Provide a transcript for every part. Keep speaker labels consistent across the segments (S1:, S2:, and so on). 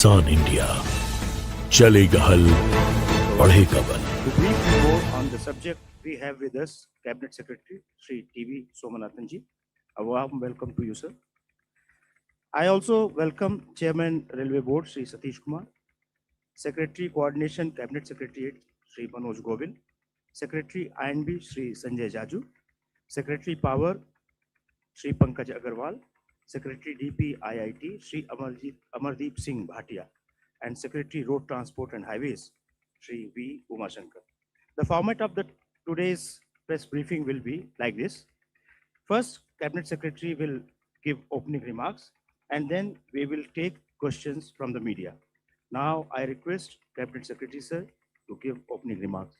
S1: किसान इंडिया चलेगा हल बढ़ेगा बल।
S2: To brief you more on the subject, we have with us Cabinet Secretary Sri T.V. Somanathan ji. A warm welcome to you, sir. I also welcome Chairman Railway Board Sri Satish Kumar, Secretary Coordination Cabinet Secretariat Sri Manoj Govind, Secretary INB Sri Sanjay Jaju, Secretary Power Sri Pankaj Agarwal, Secretary DP IIT Sri Amardeep Singh Bhatia, and Secretary Road Transport and Highways Sri V. Umashankar. The format of the today's press briefing will be like this. First, Cabinet Secretary will give opening remarks, and then we will take questions from the media. Now, I request Cabinet Secretary, sir, to give opening remarks.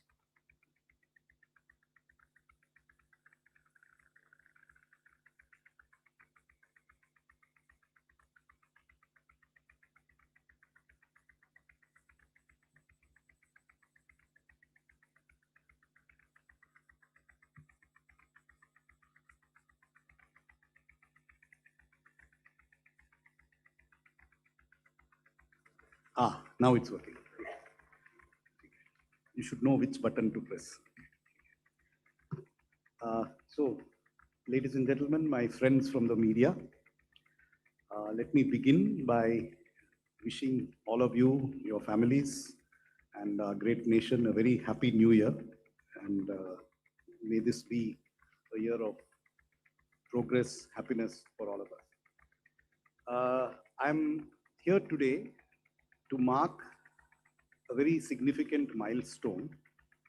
S3: Now it's working. You should know which button to press. So, ladies and gentlemen, my friends from the media, let me begin by wishing all of you, your families, and our great nation a very happy new year. And may this be a year of progress, happiness for all of us. I'm here today to mark a very significant milestone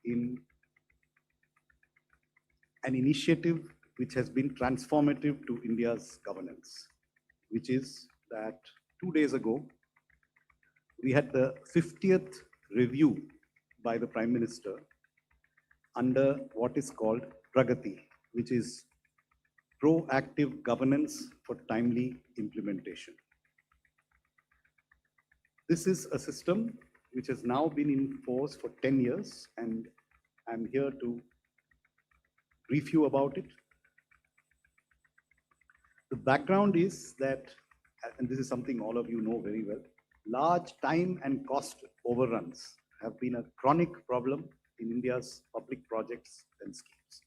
S3: in an initiative which has been transformative to India's governance, which is that 2 days ago, we had the 50th review by the Prime Minister under what is called Pragati, which is proactive governance for timely implementation. This is a system which has now been in force for 10 years, and I'm here to brief you about it. The background is that, and this is something all of you know very well, large time and cost overruns have been a chronic problem in India's public projects and schemes.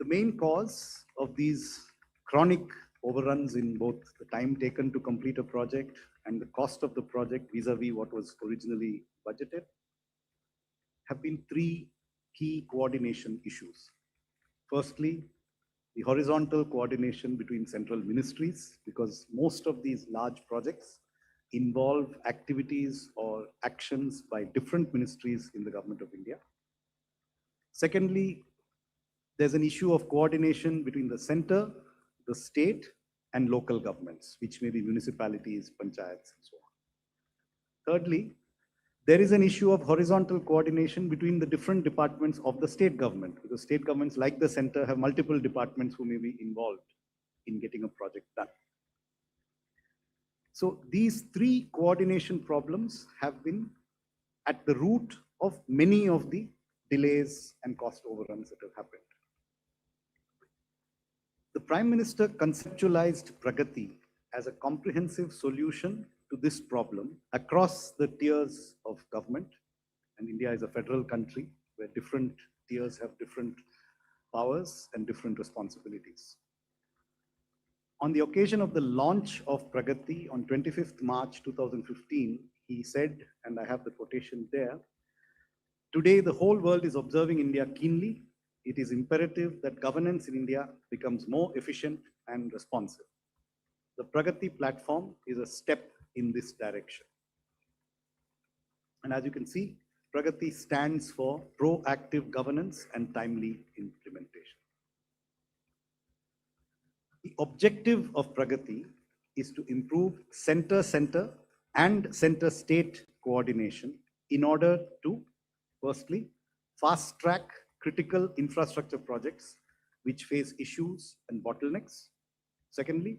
S3: The main cause of these chronic overruns in both the time taken to complete a project and the cost of the project vis-a-vis what was originally budgeted have been three key coordination issues. Firstly, the horizontal coordination between central ministries, because most of these large projects involve activities or actions by different ministries in the government of India. Secondly, there's an issue of coordination between the center, the state, and local governments, which may be municipalities, panchayats, and so on. Thirdly, there is an issue of horizontal coordination between the different departments of the state government, because state governments, like the center, have multiple departments who may be involved in getting a project done. So these three coordination problems have been at the root of many of the delays and cost overruns that have happened. The Prime Minister conceptualized Pragati as a comprehensive solution to this problem across the tiers of government. And India is a federal country where different tiers have different powers and different responsibilities. On the occasion of the launch of Pragati on 25th March 2015, he said, and I have the quotation there, "Today the whole world is observing India keenly. It is imperative that governance in India becomes more efficient and responsive. The Pragati platform is a step in this direction." And as you can see, Pragati stands for proactive governance and timely implementation. The objective of Pragati is to improve center-center and center-state coordination in order to, firstly, fast-track critical infrastructure projects which face issues and bottlenecks. Secondly,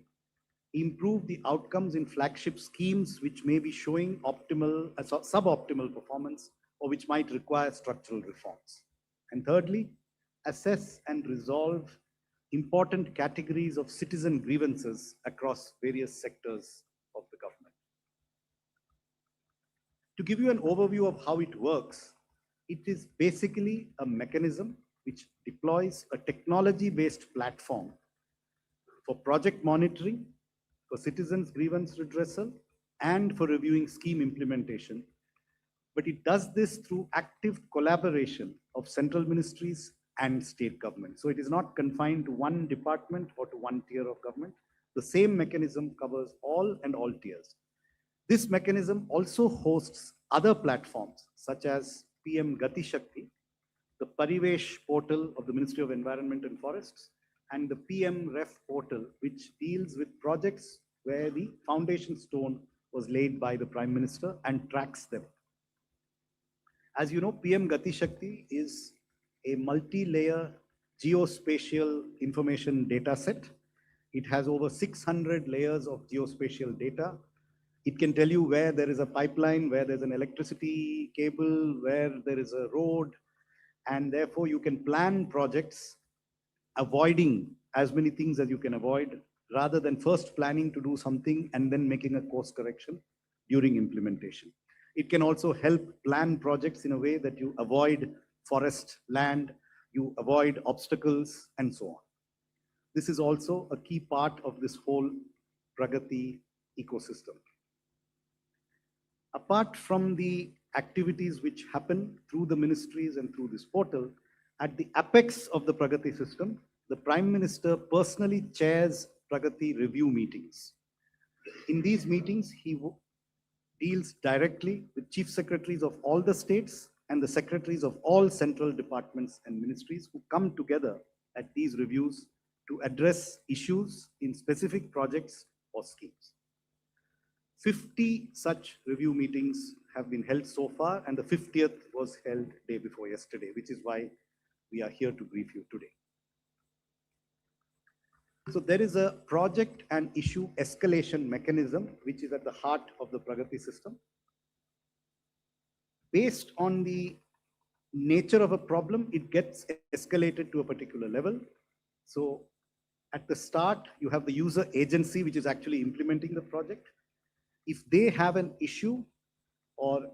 S3: improve the outcomes in flagship schemes which may be showing suboptimal performance or which might require structural reforms. And thirdly, assess and resolve important categories of citizen grievances across various sectors of the government. To give you an overview of how it works, it is basically a mechanism which deploys a technology-based platform for project monitoring, for citizens' grievance redressal, and for reviewing scheme implementation. But it does this through active collaboration of central ministries and state government. So it is not confined to one department or to one tier of government. The same mechanism covers all and all tiers. This mechanism also hosts other platforms such as PM Gati Shakti, the Parivesh portal of the Ministry of Environment and Forests, and the PM Ref portal, which deals with projects where the foundation stone was laid by the Prime Minister and tracks them. As you know, PM Gati Shakti is a multi-layer geospatial information data set. It has over 600 layers of geospatial data. It can tell you where there is a pipeline, where there's an electricity cable, where there is a road, and therefore you can plan projects avoiding as many things as you can avoid, rather than first planning to do something and then making a course correction during implementation. It can also help plan projects in a way that you avoid forest land, you avoid obstacles, and so on. This is also a key part of this whole Pragati ecosystem. Apart from the activities which happen through the ministries and through this portal, at the apex of the Pragati system, the Prime Minister personally chairs Pragati review meetings. In these meetings, he deals directly with chief secretaries of all the states and the secretaries of all central departments and ministries who come together at these reviews to address issues in specific projects or schemes. 50 such review meetings have been held so far, and the 50th was held day before yesterday, which is why we are here to brief you today. So there is a project and issue escalation mechanism, which is at the heart of the Pragati system. Based on the nature of a problem, it gets escalated to a particular level. So at the start, you have the user agency, which is actually implementing the project. If they have an issue or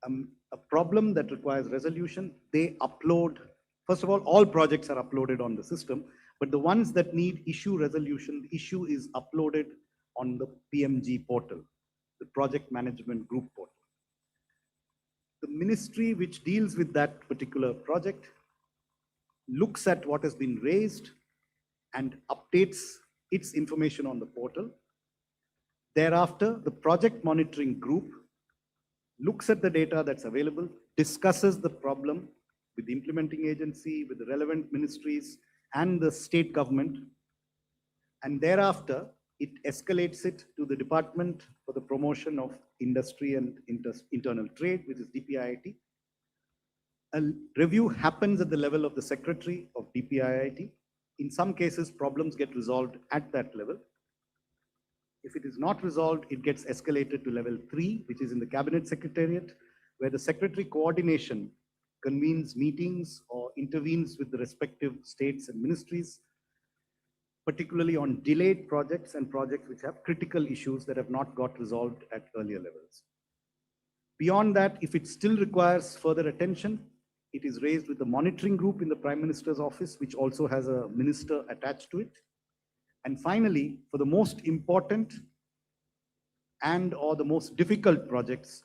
S3: a problem that requires resolution, they upload. First of all projects are uploaded on the system, but the ones that need issue resolution, the issue is uploaded on the PMG portal, the Project Management Group portal. The ministry which deals with that particular project looks at what has been raised and updates its information on the portal. Thereafter, the project monitoring group looks at the data that's available, discusses the problem with the implementing agency, with the relevant ministries and the state government, and thereafter it escalates it to the Department for the Promotion of Industry and Internal Trade, which is DPIIT. A review happens at the level of the Secretary of DPIIT. In some cases, problems get resolved at that level. If it is not resolved, it gets escalated to level 3, which is in the Cabinet Secretariat, where the Secretary Coordination convenes meetings or intervenes with the respective states and ministries, particularly on delayed projects and projects which have critical issues that have not got resolved at earlier levels. Beyond that, if it still requires further attention, it is raised with the monitoring group in the Prime Minister's office, which also has a minister attached to it. And finally, for the most important and or the most difficult projects,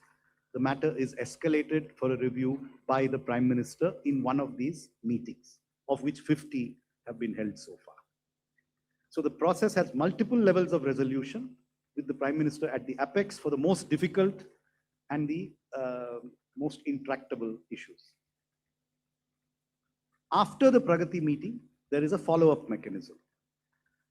S3: the matter is escalated for a review by the Prime Minister in one of these meetings, of which 50 have been held so far. So the process has multiple levels of resolution, with the Prime Minister at the apex for the most difficult and the most intractable issues. After the Pragati meeting, there is a follow-up mechanism.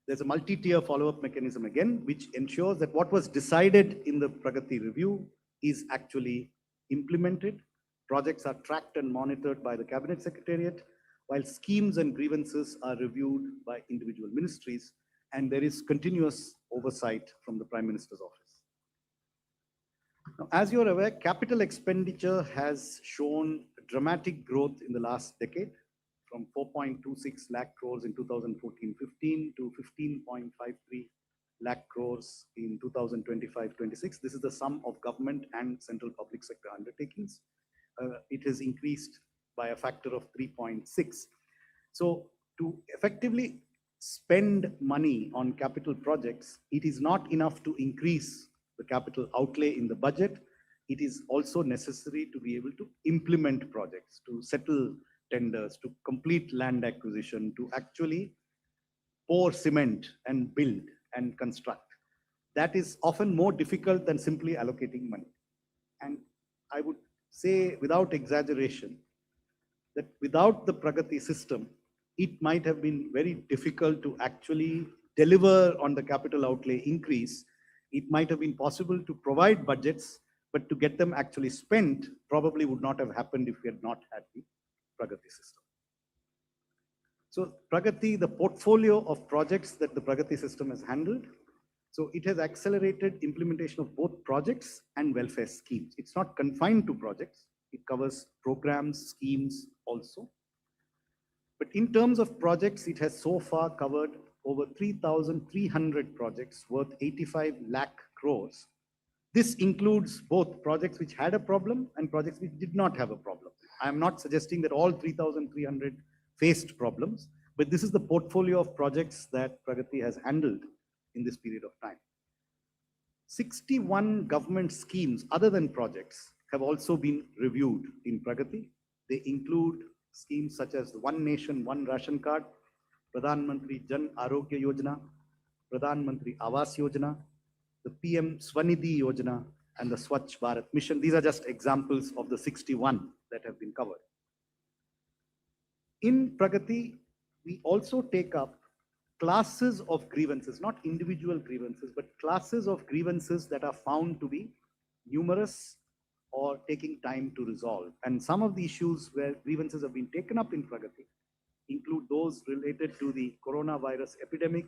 S3: There's a multi-tier follow-up mechanism again, which ensures that what was decided in the Pragati review is actually implemented. Projects are tracked and monitored by the Cabinet Secretariat, while schemes and grievances are reviewed by individual ministries, and there is continuous oversight from the Prime Minister's office. Now, as you're aware, capital expenditure has shown dramatic growth in the last decade, from 4.26 lakh crores in 2014-15 to 15.53 lakh crores in 2025-26. This is the sum of government and central public sector undertakings. It has increased by a factor of 3.6. So to effectively spend money on capital projects, it is not enough to increase the capital outlay in the budget. It is also necessary to be able to implement projects, to settle tenders, to complete land acquisition, to actually pour cement and build and construct. That is often more difficult than simply allocating money. And I would say, without exaggeration, that without the Pragati system, it might have been very difficult to actually deliver on the capital outlay increase. It might have been possible to provide budgets, but to get them actually spent probably would not have happened if we had not had the Pragati system. So Pragati, the portfolio of projects that the Pragati system has handled, so it has accelerated implementation of both projects and welfare schemes. It's not confined to projects. It covers programs, schemes also. But in terms of projects, it has so far covered over 3,300 projects worth 85 lakh crores. This includes both projects which had a problem and projects which did not have a problem. I am not suggesting that all 3,300 faced problems, but this is the portfolio of projects that Pragati has handled in this period of time. 61 government schemes other than projects have also been reviewed in Pragati. They include schemes such as the One Nation, One Ration Card, Pradhan Mantri Jan Arogya Yojana, Pradhan Mantri Awas Yojana, the PM Swanidhi Yojana, and the Swachh Bharat Mission. These are just examples of the 61 that have been covered. In Pragati, we also take up classes of grievances, not individual grievances, but classes of grievances that are found to be numerous or taking time to resolve. And some of the issues where grievances have been taken up in Pragati include those related to the coronavirus epidemic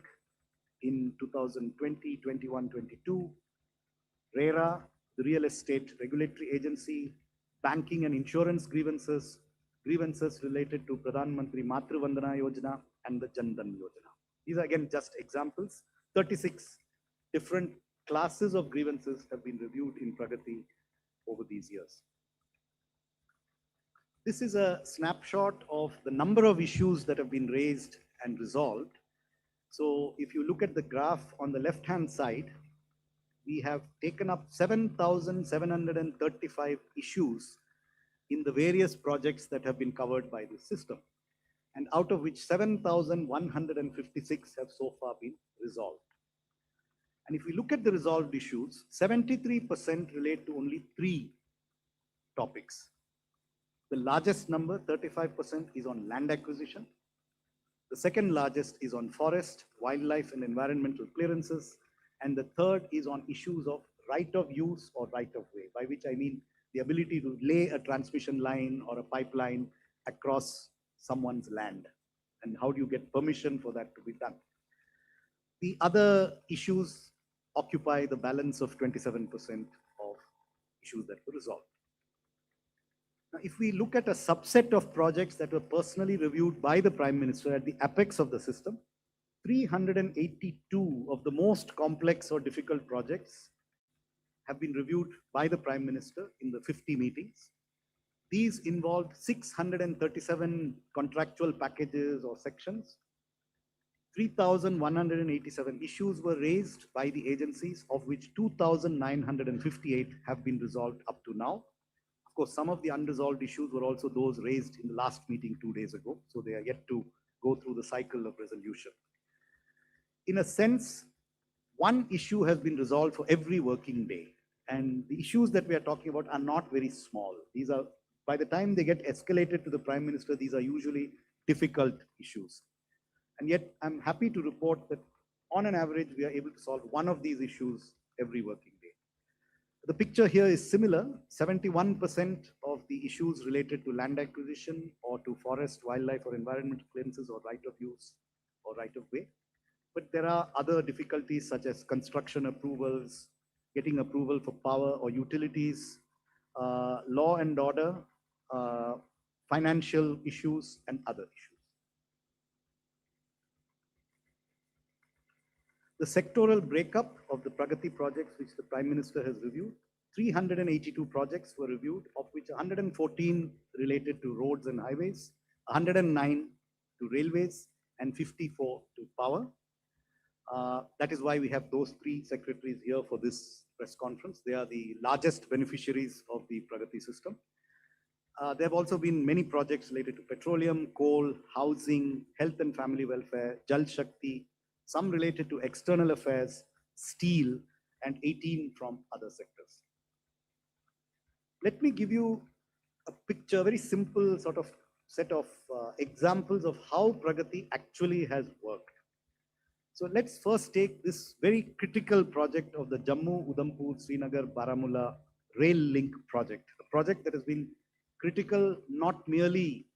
S3: in 2020, 21, 22, RERA, the Real Estate Regulatory Agency, banking and insurance grievances, grievances related to Pradhan Mantri Matru Vandana Yojana and the Jan Dhan Yojana. These are again just examples. 36 different classes of grievances have been reviewed in Pragati over these years. This is a snapshot of the number of issues that have been raised and resolved. So if you look at the graph on the left-hand side, we have taken up 7,735 issues in the various projects that have been covered by this system, and out of which 7,156 have so far been resolved. And if we look at the resolved issues, 73% relate to only 3 topics. The largest number, 35%, is on land acquisition. The second largest is on forest, wildlife, and environmental clearances. And the third is on issues of right of use or right of way, by which I mean the ability to lay a transmission line or a pipeline across someone's land. And how do you get permission for that to be done? The other issues occupy the balance of 27% of issues that were resolved. Now, if we look at a subset of projects that were personally reviewed by the Prime Minister at the apex of the system, 382 of the most complex or difficult projects have been reviewed by the Prime Minister in the 50 meetings. These involved 637 contractual packages or sections. 3,187 issues were raised by the agencies, of which 2,958 have been resolved up to now. Of course, some of the unresolved issues were also those raised in the last meeting 2 days ago, so they are yet to go through the cycle of resolution. In a sense, one issue has been resolved for every working day. And the issues that we are talking about are not very small. These are, by the time they get escalated to the Prime Minister, these are usually difficult issues. And yet, I'm happy to report that on an average, we are able to solve one of these issues every working day. The picture here is similar. 71% of the issues related to land acquisition or to forest, wildlife, or environmental clearances or right of use or right of way. But there are other difficulties such as construction approvals, getting approval for power or utilities, law and order, financial issues, and other issues. The sectoral breakup of the Pragati projects, which the Prime Minister has reviewed, 382 projects were reviewed, of which 114 related to roads and highways, 109 to railways, and 54 to power. That is why we have those three secretaries here for this press conference. They are the largest beneficiaries of the Pragati system. There have also been many projects related to petroleum, coal, housing, health and family welfare, Jal Shakti, some related to external affairs, steel, and 18 from other sectors. Let me give you a picture, very simple sort of set of examples of how Pragati actually has worked. So let's first take this very critical project of the Jammu, Udhampur, Srinagar, Baramulla rail link project, a project that has been critical not merely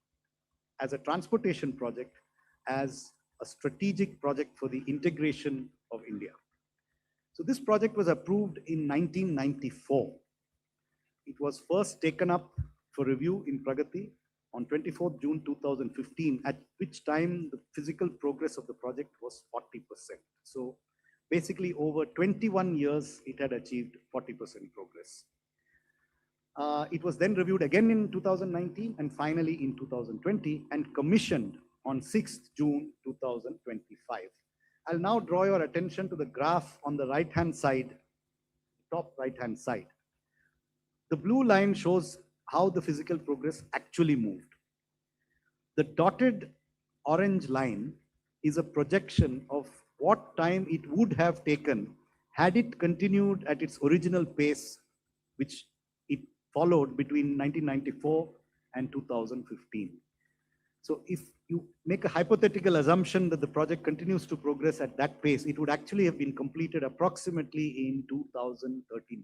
S3: as a transportation project, as a strategic project for the integration of India. So this project was approved in 1994. It was first taken up for review in Pragati on 24th June 2015, at which time the physical progress of the project was 40%. So basically over 21 years, it had achieved 40% progress. It was then reviewed again in 2019 and finally in 2020 and commissioned on 6th June 2025. I'll now draw your attention to the graph on the right-hand side, top right-hand side. The blue line shows how the physical progress actually moved. The dotted orange line is a projection of what time it would have taken had it continued at its original pace, which it followed between 1994 and 2015. So if you make a hypothetical assumption that the project continues to progress at that pace, it would actually have been completed approximately in 2039,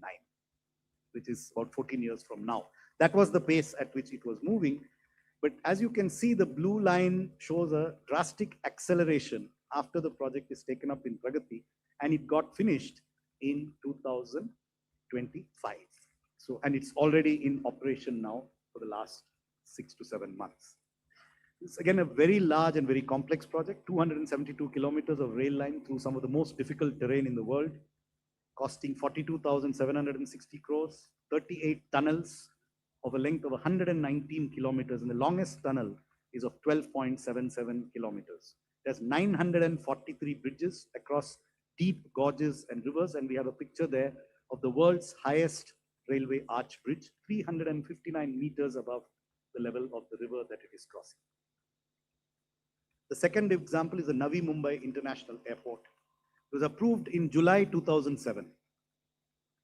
S3: which is about 14 years from now. That was the pace at which it was moving. But as you can see, the blue line shows a drastic acceleration after the project is taken up in Pragati, and it got finished in 2025. So, and it's already in operation now for the last 6 to 7 months. It's again a very large and very complex project, 272 kilometers of rail line through some of the most difficult terrain in the world, costing 42,760 crores, 38 tunnels of a length of 119 kilometers, and the longest tunnel is of 12.77 kilometers. There's 943 bridges across deep gorges and rivers, and we have a picture there of the world's highest railway arch bridge, 359 meters above the level of the river that it is crossing. The second example is the Navi Mumbai International Airport. It was approved in July 2007.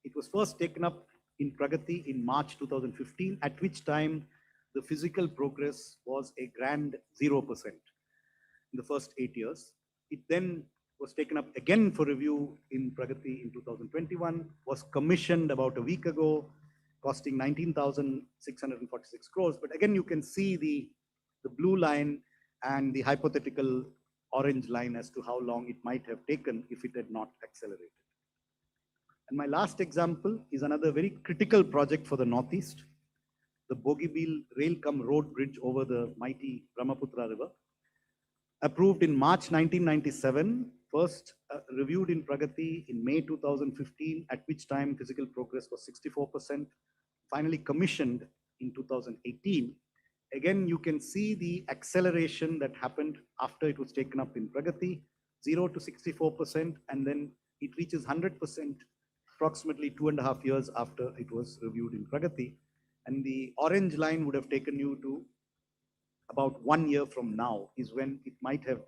S3: It was first taken up in Pragati in March 2015, at which time the physical progress was a grand 0% in the first 8 years. It then was taken up again for review in Pragati in 2021, was commissioned about a week ago, costing 19,646 crores. But again, you can see the blue line and the hypothetical orange line as to how long it might have taken if it had not accelerated. And my last example is another very critical project for the Northeast, the Bogibeel Rail-cum-Road Bridge over the mighty Brahmaputra River. Approved in March 1997, first reviewed in Pragati in May 2015, at which time physical progress was 64%, finally commissioned in 2018. Again, you can see the acceleration that happened after it was taken up in Pragati, 0 to 64%, and then it reaches 100% approximately 2.5 years after it was reviewed in Pragati. And the orange line would have taken you to about 1 year from now is when it might have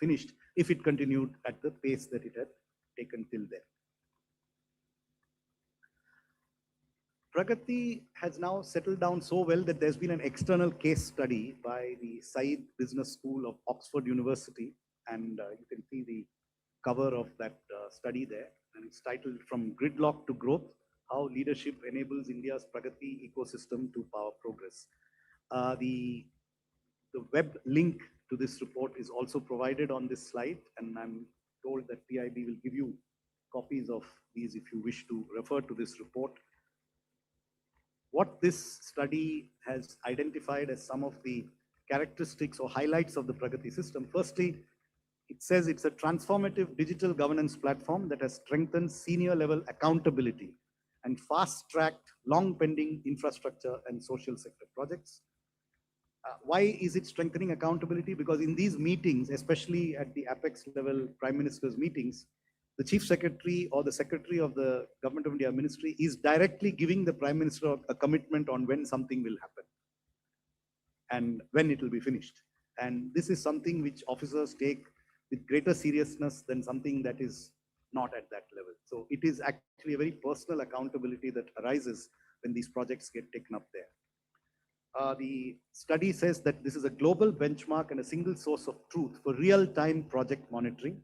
S3: finished if it continued at the pace that it had taken till then. Pragati has now settled down so well that there's been an external case study by the Said Business School of Oxford University, and you can see the cover of that study there, and it's titled From Gridlock to Growth, How Leadership Enables India's Pragati Ecosystem to Power Progress. The web link to this report is also provided on this slide, and I'm told that PIB will give you copies of these if you wish to refer to this report. What this study has identified as some of the characteristics or highlights of the Pragati system. Firstly, It says it's a transformative digital governance platform that has strengthened senior level accountability and fast tracked long pending infrastructure and social sector projects. Why is it strengthening accountability? Because in these meetings, especially at the apex level prime minister's meetings, the chief secretary or the secretary of the government of India ministry is directly giving the prime minister a commitment on when something will happen and when it will be finished. And this is something which officers take with greater seriousness than something that is not at that level. So it is actually a very personal accountability that arises when these projects get taken up there. The study says that this is a global benchmark and a single source of truth for real-time project monitoring,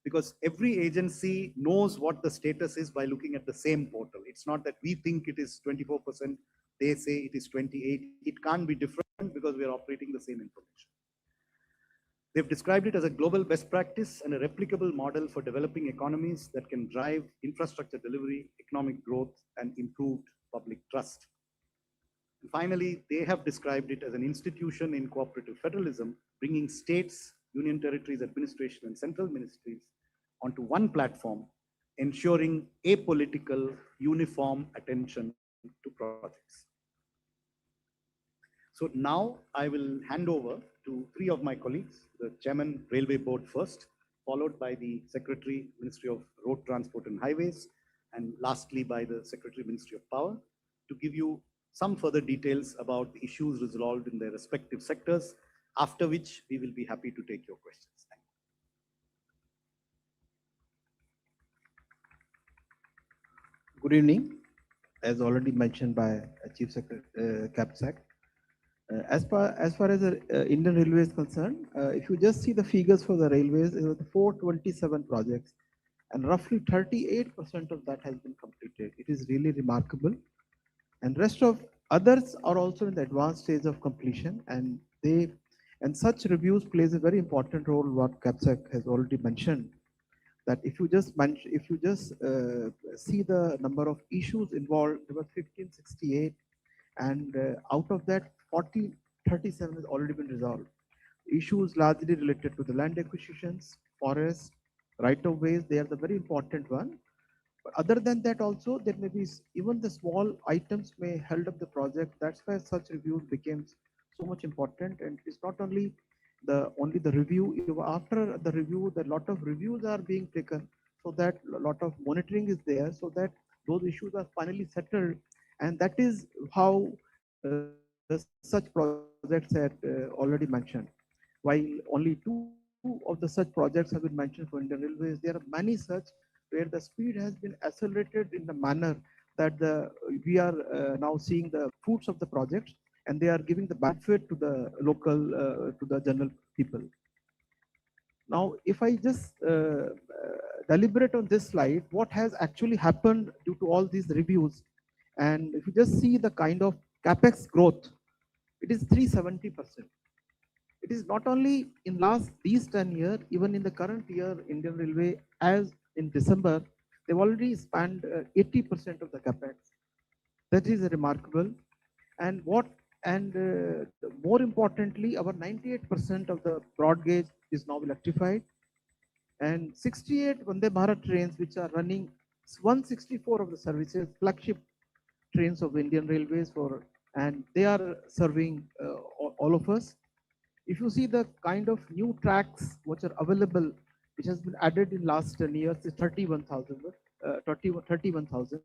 S3: because every agency knows what the status is by looking at the same portal. It's not that we think it is 24%, they say it is 28. It can't be different because we are operating the same information. They've described it as a global best practice and a replicable model for developing economies that can drive infrastructure delivery, economic growth, and improved public trust. And finally, they have described it as an institution in cooperative federalism, bringing states, union territories, administration, and central ministries onto one platform, ensuring apolitical, uniform attention to projects. So now I will hand over to three of my colleagues, the Chairman Railway Board first, followed by the Secretary Ministry of Road Transport and Highways, and lastly by the Secretary Ministry of Power, to give you some further details about the issues resolved in their respective sectors, after which we will be happy to take your questions. Thank you.
S4: Good evening. As already mentioned by Chief Secretary CAPSEC, as far as the Indian Railway is concerned, if you just see the figures for the railways, it was 427 projects, and roughly 38% of that has been completed. It is really remarkable. And rest of others are also in the advanced stage of completion, and such reviews plays a very important role. What CAPSEC has already mentioned, that if you just see the number of issues involved, there were 1568, and out of that 4037 has already been resolved. Issues largely related to the land acquisitions, forests, right of ways, they are the very important one. But other than that also, there may be even the small items may held up the project. That's why such reviews became so much important. And it's not only the review. After the review, a lot of reviews are being taken, so that a lot of monitoring is there, so that those issues are finally settled. And that is how such projects had already mentioned. While only two of the such projects have been mentioned for Indian Railways, there are many such where the speed has been accelerated in the manner that we are now seeing the fruits of the projects, and they are giving the benefit to the local, to the general people. Now, if I just deliberate on this slide, what has actually happened due to all these reviews, and if you just see the kind of capex growth, it is 370%. It is not only in these 10 years, even in the current year, Indian Railway, as in December, they've already spent 80% of the capex. That is remarkable. And more importantly, our 98% of the broad gauge is now electrified, and 68 Vande Bharat trains, which are running 164 of the services, flagship trains of Indian Railways, and they are serving all of us. If you see the kind of new tracks which are available, which has been added in last 10 years, is 31,000. 31,000.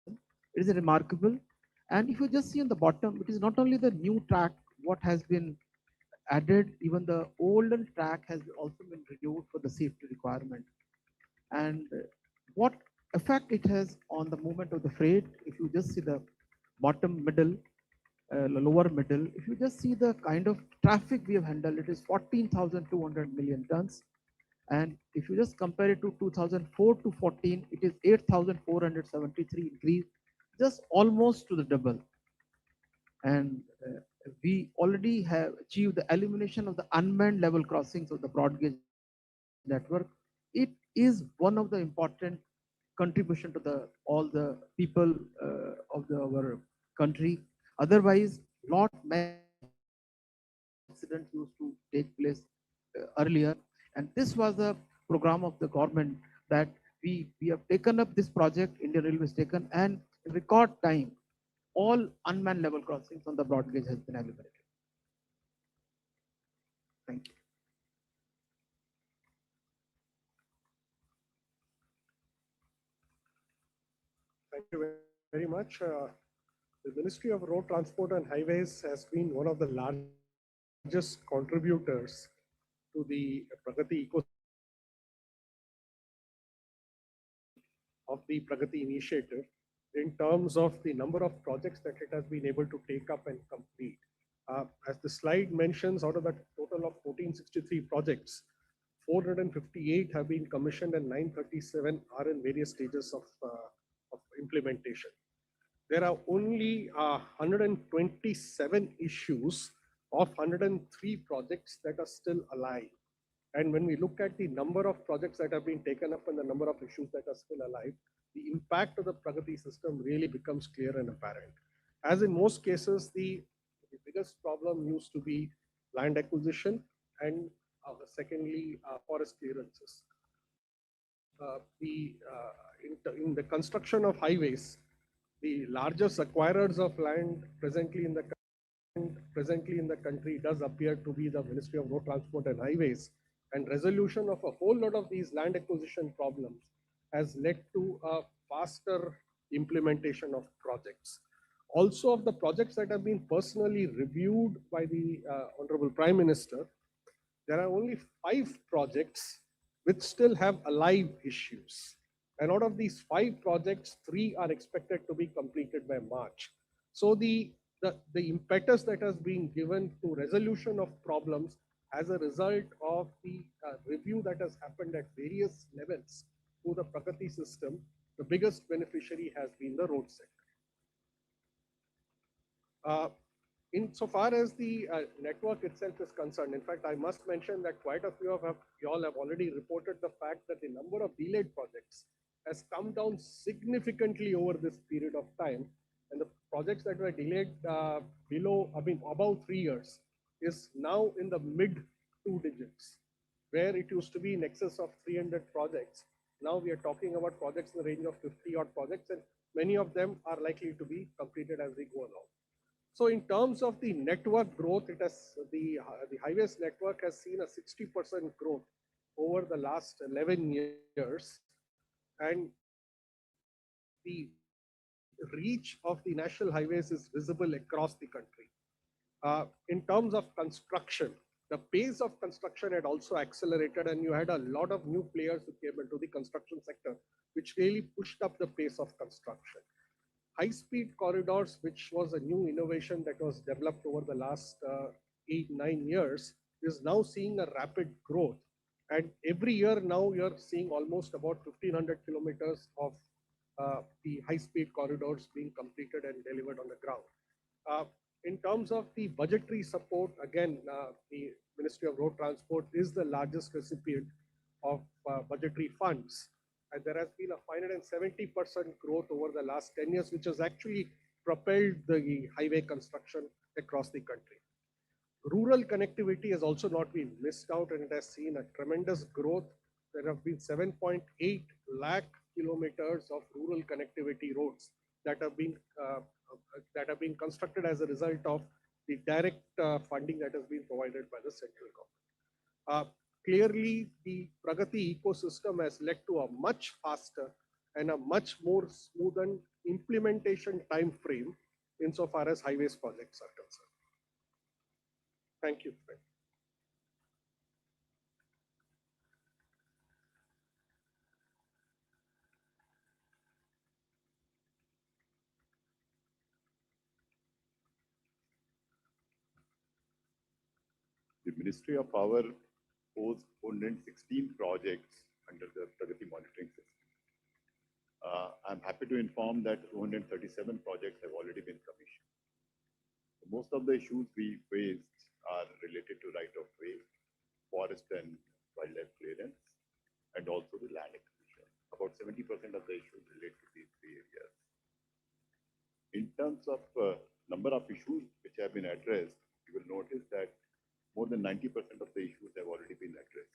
S4: It is remarkable. And if you just see on the bottom, it is not only the new track what has been added, even the older track has also been renewed for the safety requirement. And what effect it has on the movement of the freight, if you just see the bottom middle, lower middle, if you just see the kind of traffic we have handled, it is 14,200 million tons. And if you just compare it to 2004 to 14, it is 8,473 increase, just almost to the double. And we already have achieved the elimination of the unmanned level crossings of the broad gauge network. It is one of the important contribution to all the people of our country. Otherwise, lot many accidents used to take place earlier, And this was the program of the government that we have taken up this project, Indian Railways taken, and in record time, all unmanned level crossings on the broad gauge has been eliminated. Thank you.
S5: Thank you very much. The Ministry of Road Transport and Highways has been one of the largest contributors to the Pragati of the Pragati initiative in terms of the number of projects that it has been able to take up and complete. As the slide mentions, out of the total of 1463 projects, 458 have been commissioned and 937 are in various stages of implementation. There are only 127 issues of 103 projects that are still alive. And when we look at the number of projects that have been taken up and the number of issues that are still alive, the impact of the Pragati system really becomes clear and apparent. As in most cases, the biggest problem used to be land acquisition and secondly, forest clearances. In the construction of highways, the largest acquirers of land presently in the country does appear to be the Ministry of Road Transport and Highways, and resolution of a whole lot of these land acquisition problems has led to a faster implementation of projects. Also, of the projects that have been personally reviewed by the Honorable Prime Minister, there are only 5 projects which still have alive issues. And out of these 5 projects, 3 are expected to be completed by March. So the impetus that has been given to resolution of problems as a result of the review that has happened at various levels through the Pragati system, the biggest beneficiary has been the road sector. Insofar as the network itself is concerned, in fact, I must mention that quite a few of you all have already reported the fact that the number of delayed projects has come down significantly over this period of time. And the projects that were delayed above 3 years is now in the mid 2 digits, where it used to be in excess of 300 projects. Now we are talking about projects in the range of 50 odd projects, and many of them are likely to be completed as we go along. So in terms of the network growth, the highways network has seen a 60% growth over the last 11 years, and the reach of the national highways is visible across the country. In terms of construction, the pace of construction had also accelerated, and you had a lot of new players who came into the construction sector, which really pushed up the pace of construction. High-speed corridors, which was a new innovation that was developed over the last 8-9 years, is now seeing a rapid growth. And every year now you're seeing almost about 1,500 kilometers of the high-speed corridors being completed and delivered on the ground. In terms of the budgetary support, again, the Ministry of Road Transport is the largest recipient of budgetary funds. And there has been a 570% growth over the last 10 years, which has actually propelled the highway construction across the country. Rural connectivity has also not been missed out, and it has seen a tremendous growth. There have been 7.8 lakh kilometers of rural connectivity roads that have been constructed as a result of the direct funding that has been provided by the central government. Clearly, the Pragati ecosystem has led to a much faster and a much more smoothened implementation time frame insofar as highways projects are concerned. Thank you.
S6: The Ministry of Power holds 416 projects under the Pragati monitoring system. I'm happy to inform that 237 projects have already been commissioned. Most of the issues we faced are related to right of way, forest and wildlife clearance, and also the land acquisition. About 70% of the issues relate to these 3 areas. In terms of number of issues which have been addressed, you will notice that more than 90% of the issues have already been addressed.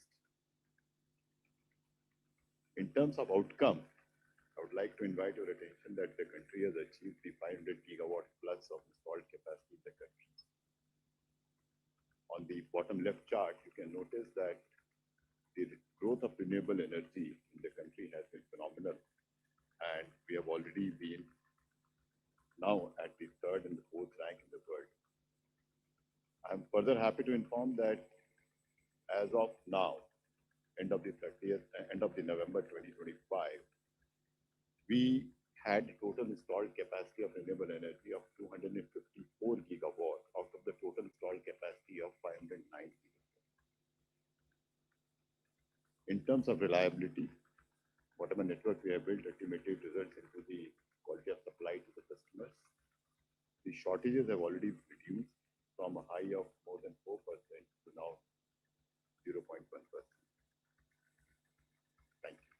S6: In terms of outcome, I would like to invite your attention that the country has achieved the 500 gigawatt plus of installed capacity in the country. On the bottom left chart, you can notice that the growth of renewable energy in the country has been phenomenal. And we have already been now at the third and the fourth rank in the world. I'm further happy to inform that as of now, end of the November 2025, we had total installed capacity of renewable energy of 254 gigawatt out of the total installed capacity of 509 gigawatt. In terms of reliability, whatever network we have built ultimately results into the quality of supply to the customers. The shortages have already reduced from a high of more than 4% to now 0.1%. Thank you.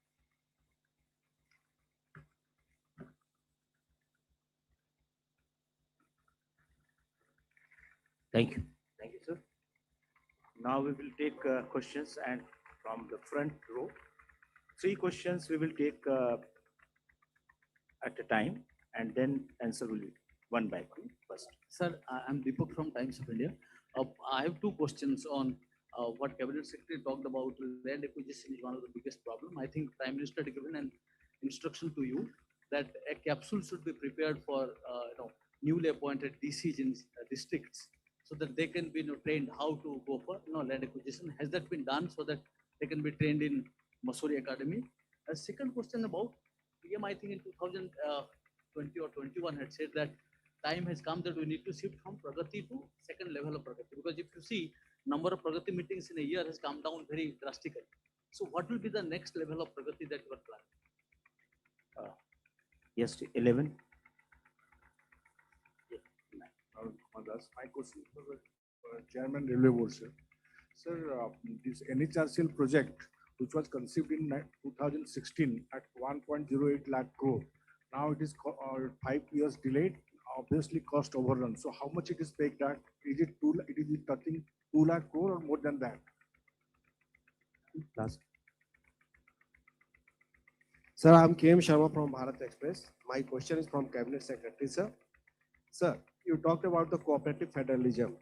S2: Thank you. Thank you, sir. Now we will take questions and from the front row. 3 questions we will take at a time and then answer will be one by one first.
S7: Sir, I'm Deepak from Times of India. I have 2 questions on what Cabinet Secretary talked about. Land acquisition is one of the biggest problem. I think Prime Minister had given an instruction to you that a capsule should be prepared for newly appointed DCs in districts so that they can be trained how to go for land acquisition. Has that been done so that they can be trained in Masuri Academy? A second question about PM, I think in 2020 or 21 had said that time has come that we need to shift from Pragati to second level of Pragati. Because if you see, number of Pragati meetings in a year has come down very drastically. So what will be the next level of Pragati that you are planning?
S2: Yes, 11.
S8: My question for the Chairman Railway Board, sir. Sir, this NHRCL project, which was conceived in 2016 at 1.08 lakh crore, now it is 5 years delayed, obviously cost overrun. So how much it is pegged at? Is it touching 2 lakh crore or more than that?
S2: Last.
S9: Sir, I'm KM Sharma from Bharat Express. My question is from Cabinet Secretary, sir. Sir, you talked about the cooperative federalism.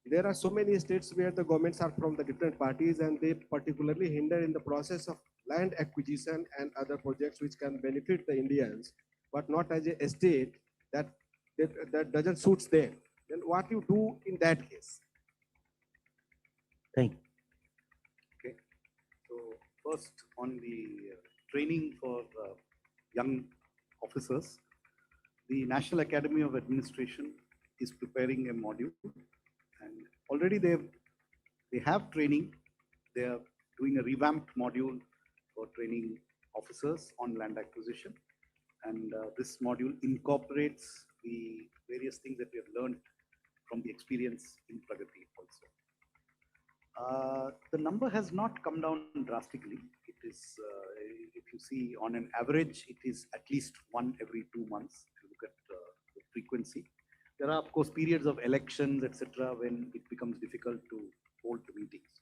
S9: There are so many states where the governments are from the different parties and they particularly hinder in the process of land acquisition and other projects which can benefit the Indians, but not as a state that doesn't suit them. Then what you do in that case?
S2: Thank you.
S3: Okay. So first on the training for young officers, the National Academy of Administration is preparing a module, and already they have training. They are doing a revamped module for training officers on land acquisition, and this module incorporates the various things that we have learned from the experience in Pragati also. The number has not come down drastically. It is, if you see on an average, it is at least 1 every 2 months. If you look at the frequency, there are of course periods of elections, etc., when it becomes difficult to hold the meetings.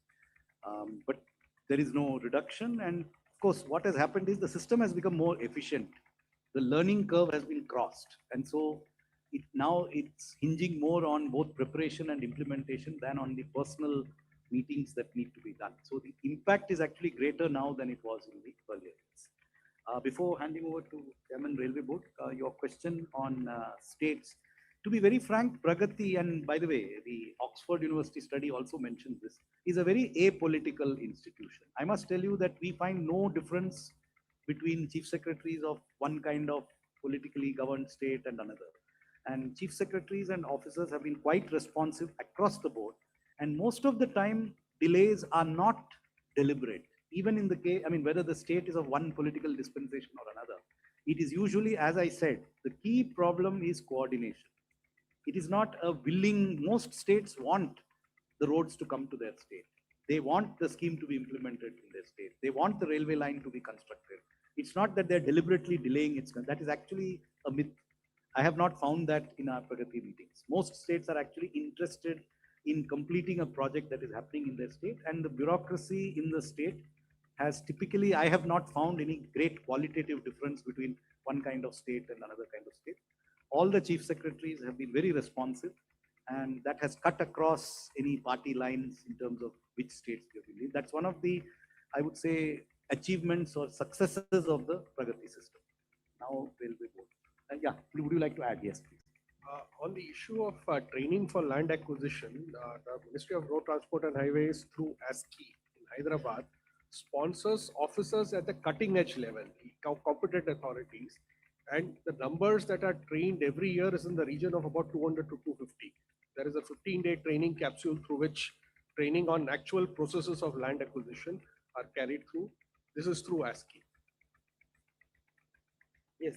S3: But there is no reduction, and of course, what has happened is the system has become more efficient. The learning curve has been crossed, and so now it's hinging more on both preparation and implementation than on the personal meetings that need to be done. So the impact is actually greater now than it was in the earlier years. Before handing over to Chairman Railway Board, your question on states. To be very frank, Pragati, and by the way, the Oxford University study also mentions this, is a very apolitical institution. I must tell you that we find no difference between chief secretaries of one kind of politically governed state and another. And chief secretaries and officers have been quite responsive across the board. And most of the time, delays are not deliberate. Even in the case, I mean, whether the state is of one political dispensation or another, it is usually, as I said, the key problem is coordination. It is not a willing, most states want the roads to come to their state. They want the scheme to be implemented in their state. They want the railway line to be constructed. It's not that they're deliberately delaying its, that is actually a myth. I have not found that in our Pragati meetings. Most states are actually interested in completing a project that is happening in their state, and the bureaucracy in the state has typically, I have not found any great qualitative difference between one kind of state and another kind of state. All the chief secretaries have been very responsive, and that has cut across any party lines in terms of which states they believe. That's one of the, I would say, achievements or successes of the Pragati system. Now, railway board. Yeah, would you like to add? Yes, please.
S5: On the issue of training for land acquisition, the Ministry of Road Transport and Highways through ASCI in Hyderabad sponsors officers at the cutting edge level, the competent authorities, and the numbers that are trained every year is in the region of about 200 to 250. There is a 15-day training capsule through which training on actual processes of land acquisition are carried through. This is through ASCI.
S4: Yes,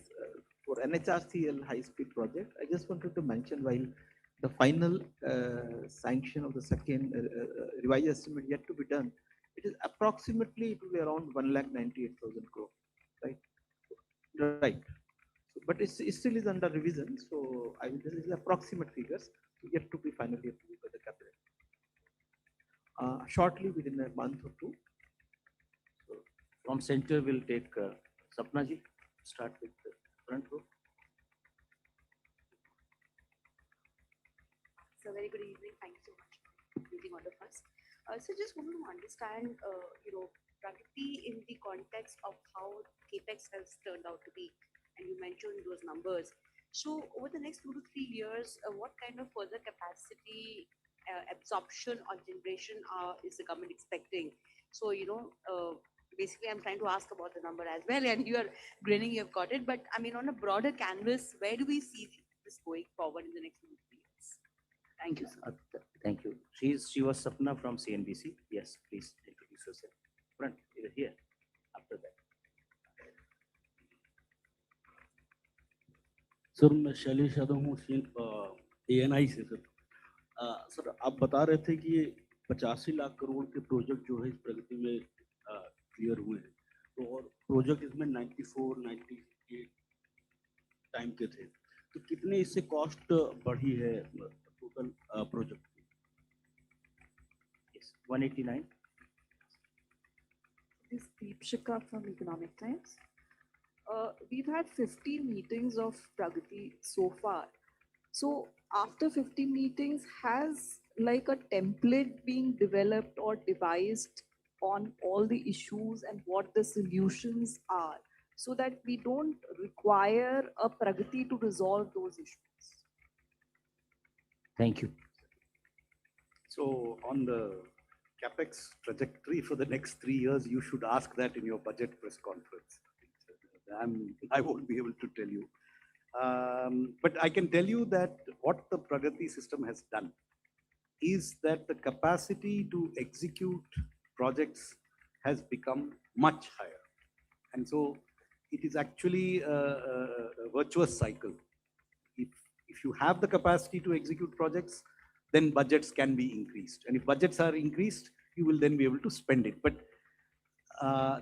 S4: for NHRCL high-speed project, I just wanted to mention while the final sanction of the second revised estimate yet to be done, it is approximately it will be around 1,98,000 crore, right? Right. So, but it still is under revision, so I mean this is approximate figures yet to be finally approved by the cabinet. Shortly, within a month or two.
S2: So from center, we'll take Sapna ji. Start with the front row.
S10: So very good evening. Thank you so much for meeting all of us. So just wanted to understand, Pragati in the context of how CapEx has turned out to be, and you mentioned those numbers. So over the next 2 to 3 years, what kind of further capacity absorption or generation is the government expecting? So, basically I'm trying to ask about the number as well, and you are grinning, you've got it. But I mean, on a broader canvas, where do we see this going forward in the next 2 to 3 years? Thank you, sir.
S2: Thank you. She was Sapna from CNBC. Yes, please introduce yourself. Front, here, after that.
S11: Sir मैं शैलेश यादव हूँ ANI से sir. Sir आप बता रहे थे कि ये 85 लाख करोड़ के प्रोजेक्ट जो है इस प्रगति में क्लियर हुए हैं, तो और प्रोजेक्ट इसमें 94-98 टाइम के थे, तो कितने इससे कॉस्ट बढ़ी है total project?
S2: Yes, 189.
S12: This is Deepshika from Economic Times. We've had 15 meetings of Pragati so far. So after 15 meetings, has like a template being developed or devised on all the issues and what the solutions are, so that we don't require a Pragati to resolve those issues?
S2: Thank you.
S3: So on the CapEx trajectory for the next 3 years, you should ask that in your budget press conference. I won't be able to tell you. But I can tell you that what the Pragati system has done is that the capacity to execute projects has become much higher. And so it is actually a virtuous cycle. If you have the capacity to execute projects, then budgets can be increased. And if budgets are increased, you will then be able to spend it. But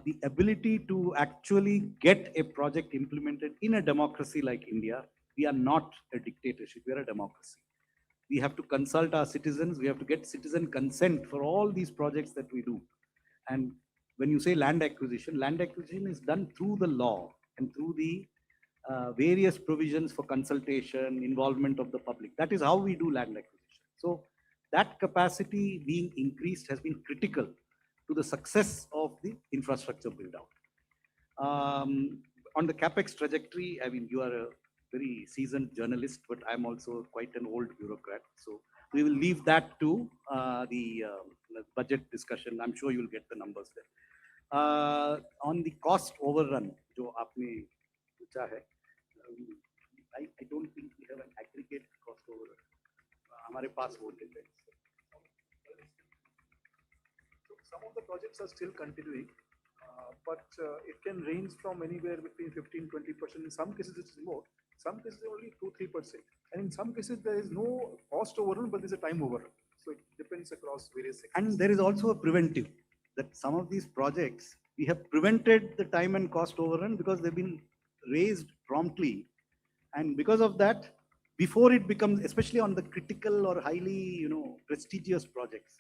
S3: the ability to actually get a project implemented in a democracy like India, we are not a dictatorship, we are a democracy. We have to consult our citizens, we have to get citizen consent for all these projects that we do. And when you say land acquisition is done through the law and through the various provisions for consultation, involvement of the public. That is how we do land acquisition. So that capacity being increased has been critical to the success of the infrastructure build out. On the CapEx trajectory, I mean, you are a very seasoned journalist, but I'm also quite an old bureaucrat. So we will leave that to the budget discussion. I'm sure you'll get the numbers there. On the cost overrun, जो आपने पूछा है, I don't think we have an aggregate cost overrun. हमारे पास वो data है.
S13: Some of the projects are still continuing, but it can range from anywhere between 15-20%. In some cases, it's more. Some cases, only 2-3%. And in some cases, there is no cost overrun, but there's a time overrun. So it depends across various sectors.
S3: And there is also a preventive, that some of these projects, we have prevented the time and cost overrun because they've been raised promptly. And because of that, before it becomes, especially on the critical or highly, prestigious projects,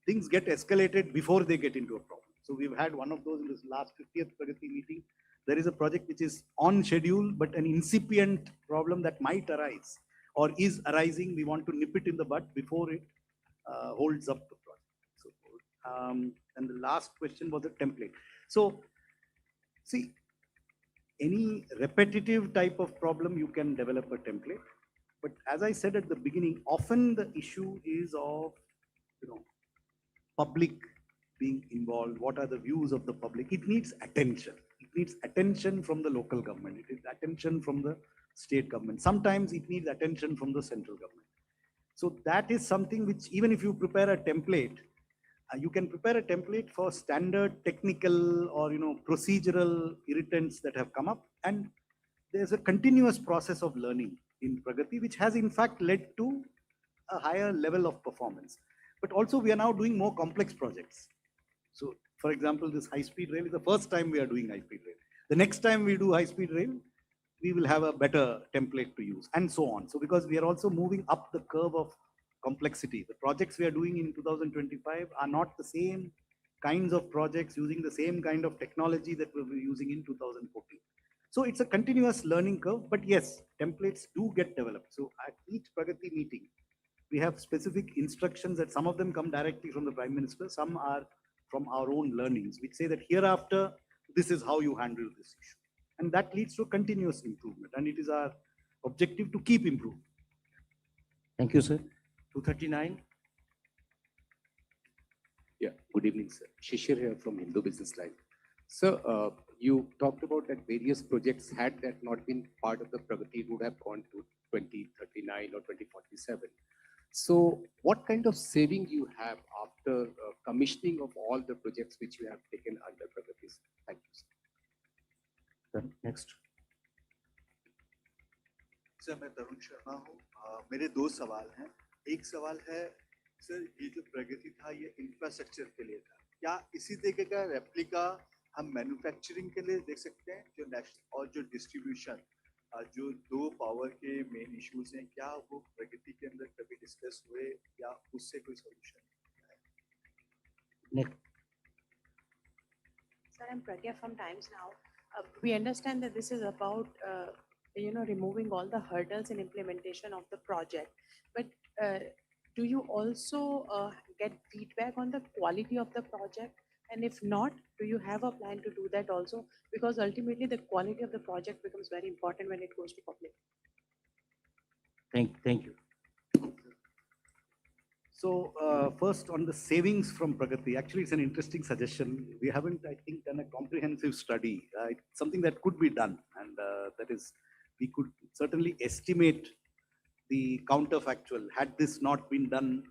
S3: things get escalated before they get into a problem. So we've had one of those in this last 50th Pragati meeting. There is a project which is on schedule, but an incipient problem that might arise or is arising. We want to nip it in the bud before it holds up the project. So, and the last question was a template. So, see, any repetitive type of problem, you can develop a template. But as I said at the beginning, often the issue is of, public being involved. What are the views of the public? It needs attention. It needs attention from the local government. It needs attention from the state government. Sometimes it needs attention from the central government. So that is something which, even if you prepare a template, you can prepare a template for standard technical or procedural irritants that have come up, and there's a continuous process of learning in Pragati, which has in fact led to a higher level of performance. But also we are now doing more complex projects. So for example, this high-speed rail is the first time we are doing high-speed rail. The next time we do high-speed rail, we will have a better template to use, and so on. So because we are also moving up the curve of complexity, the projects we are doing in 2025 are not the same kinds of projects using the same kind of technology that we were using in 2014. So it's a continuous learning curve, but yes, templates do get developed. So at each Pragati meeting, we have specific instructions that some of them come directly from the Prime Minister, some are from our own learnings, which say that hereafter, this is how you handle this issue. And that leads to continuous improvement. And it is our objective to keep improving.
S2: Thank you, sir. 239.
S14: Yeah, good evening, sir. Shishir here from Hindu Business Line. Sir, you talked about that various projects, had that not been part of the Pragati, would have gone to 2039 or 2047. So what kind of saving you have after commissioning of all the projects which you have taken under Pragati? Thank you, sir.
S2: Next.
S15: Sir मैं तरुण शर्मा हूँ मेरे दो सवाल हैं एक सवाल है sir ये जो प्रगति था ये इंफ्रास्ट्रक्चर के लिए था क्या इसी तरीके का रेप्लिका हम मैन्युफैक्चरिंग के लिए देख सकते हैं जो नेशनल और जो डिस्ट्रीब्यूशन जो दो पावर के मेन इश्यूज हैं क्या वो प्रगति के अंदर कभी डिस्कस हुए या उससे कोई solution
S2: Next.
S10: Sir, I'm Pragya from Times Now. We understand that this is about, removing all the hurdles in implementation of the project. But do you also get feedback on the quality of the project? And if not, do you have a plan to do that also? Because ultimately the quality of the project becomes very important when it goes to public.
S2: Thank you.
S3: So first on the savings from Pragati, actually it's an interesting suggestion. We haven't, I think, done a comprehensive study. It's something that could be done, and that is, we could certainly estimate the counterfactual had this not been done.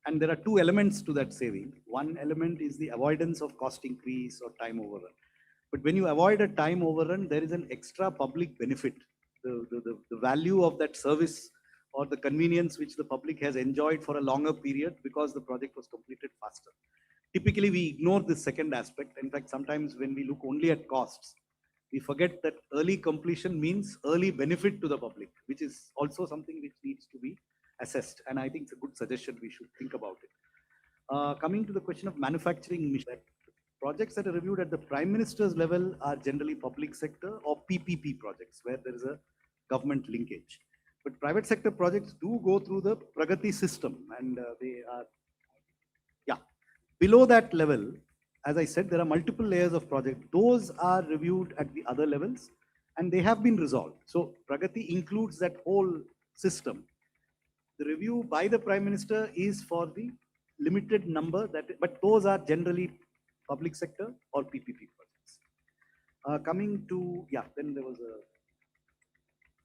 S3: And there are two elements to that saving. One element is the avoidance of cost increase or time overrun. But when you avoid a time overrun, there is an extra public benefit. The value of that service or the convenience which the public has enjoyed for a longer period because the project was completed faster. Typically, we ignore this second aspect. In fact, sometimes when we look only at costs, we forget that early completion means early benefit to the public, which is also something which needs to be assessed. And I think it's a good suggestion. We should think about it. Coming to the question of manufacturing, projects that are reviewed at the Prime Minister's level are generally public sector or PPP projects where there is a government linkage. But private sector projects do go through the Pragati system, and they are, below that level. As I said, there are multiple layers of project. Those are reviewed at the other levels and they have been resolved. So Pragati includes that whole system. The review by the Prime Minister is for the limited number, but those are generally public sector or PPP projects. Coming to, then there was a...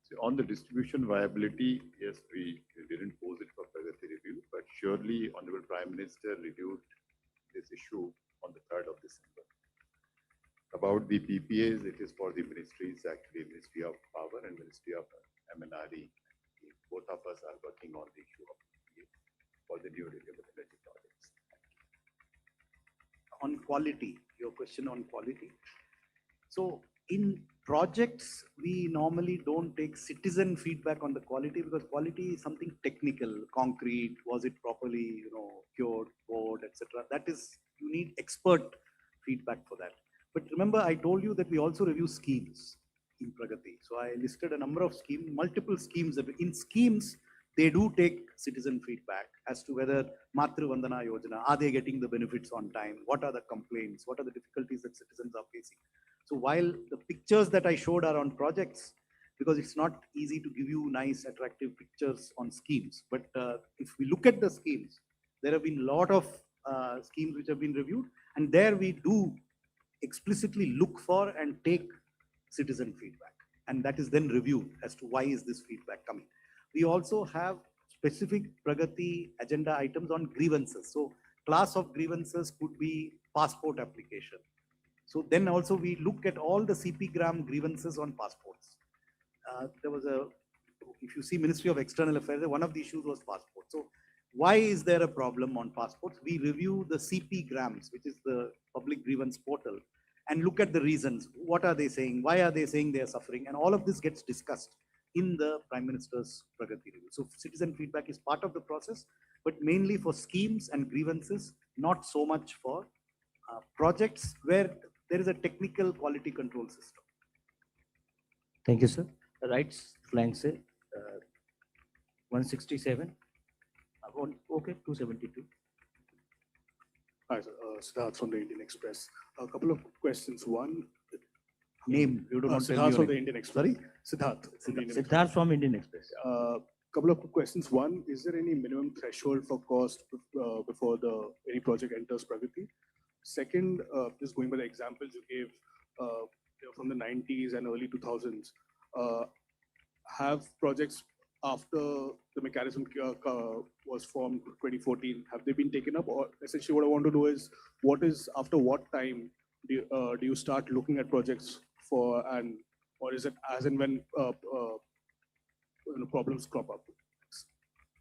S6: So on the distribution viability, yes, we didn't pose it for Pragati review, but surely Honorable Prime Minister reviewed this issue on the 3rd of December. About the PPAs, it is for the ministries, actually Ministry of Power and Ministry of MNRE. Both of us are working on the issue of PPA for the new renewable energy projects.
S3: On quality, your question on quality. So in projects, we normally don't take citizen feedback on the quality because quality is something technical, concrete, was it properly, cured, poured, etc. That is, you need expert feedback for that. But remember, I told you that we also review schemes in Pragati. So I listed a number of schemes, multiple schemes. In schemes, they do take citizen feedback as to whether Matru Vandana Yojana, are they getting the benefits on time? What are the complaints? What are the difficulties that citizens are facing? So while the pictures that I showed are on projects, because it's not easy to give you nice, attractive pictures on schemes. But if we look at the schemes, there have been a lot of schemes which have been reviewed, and there we do explicitly look for and take citizen feedback, and that is then reviewed as to why is this feedback coming. We also have specific Pragati agenda items on grievances. So class of grievances could be passport application. So then also we look at all the CP gram grievances on passports. There was if you see Ministry of External Affairs, one of the issues was passport. So why is there a problem on passports? We review the CP grams, which is the public grievance portal, and look at the reasons. What are they saying? Why are they saying they are suffering? And all of this gets discussed in the Prime Minister's Pragati review. So citizen feedback is part of the process, but mainly for schemes and grievances, not so much for projects where there is a technical quality control system.
S2: Thank you, sir. Right flank से 167. Okay, 272.
S16: Hi, sir. Siddharth from the Indian Express. A couple of questions. One,
S3: name. You do not tell
S16: Siddharth
S3: me
S16: from
S3: your
S16: the
S3: name.
S16: Indian Express.
S3: Sorry?
S16: Siddharth.
S2: Siddharth from Indian Express.
S16: Couple of questions. One, is there any minimum threshold for cost before any project enters Pragati? Second, just going by the examples you gave from the 90s and early 2000s, have projects after the mechanism was formed 2014, have they been taken up? Or essentially what I want to know is, after what time do you start looking at projects for, or is it as and when problems crop up?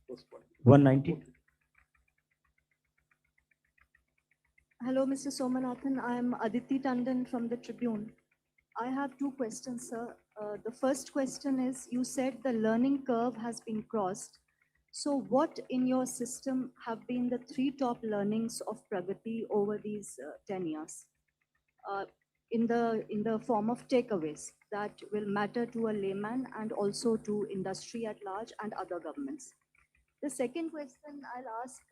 S16: First one.
S2: 190.
S17: Hello, Mr. Somanathan. I'm Aditi Tandon from the Tribune. I have two questions, sir. The first question is, you said the learning curve has been crossed. So what in your system have been the three top learnings of Pragati over these 10 years? In the form of takeaways that will matter to a layman and also to industry at large and other governments. The second question I'll ask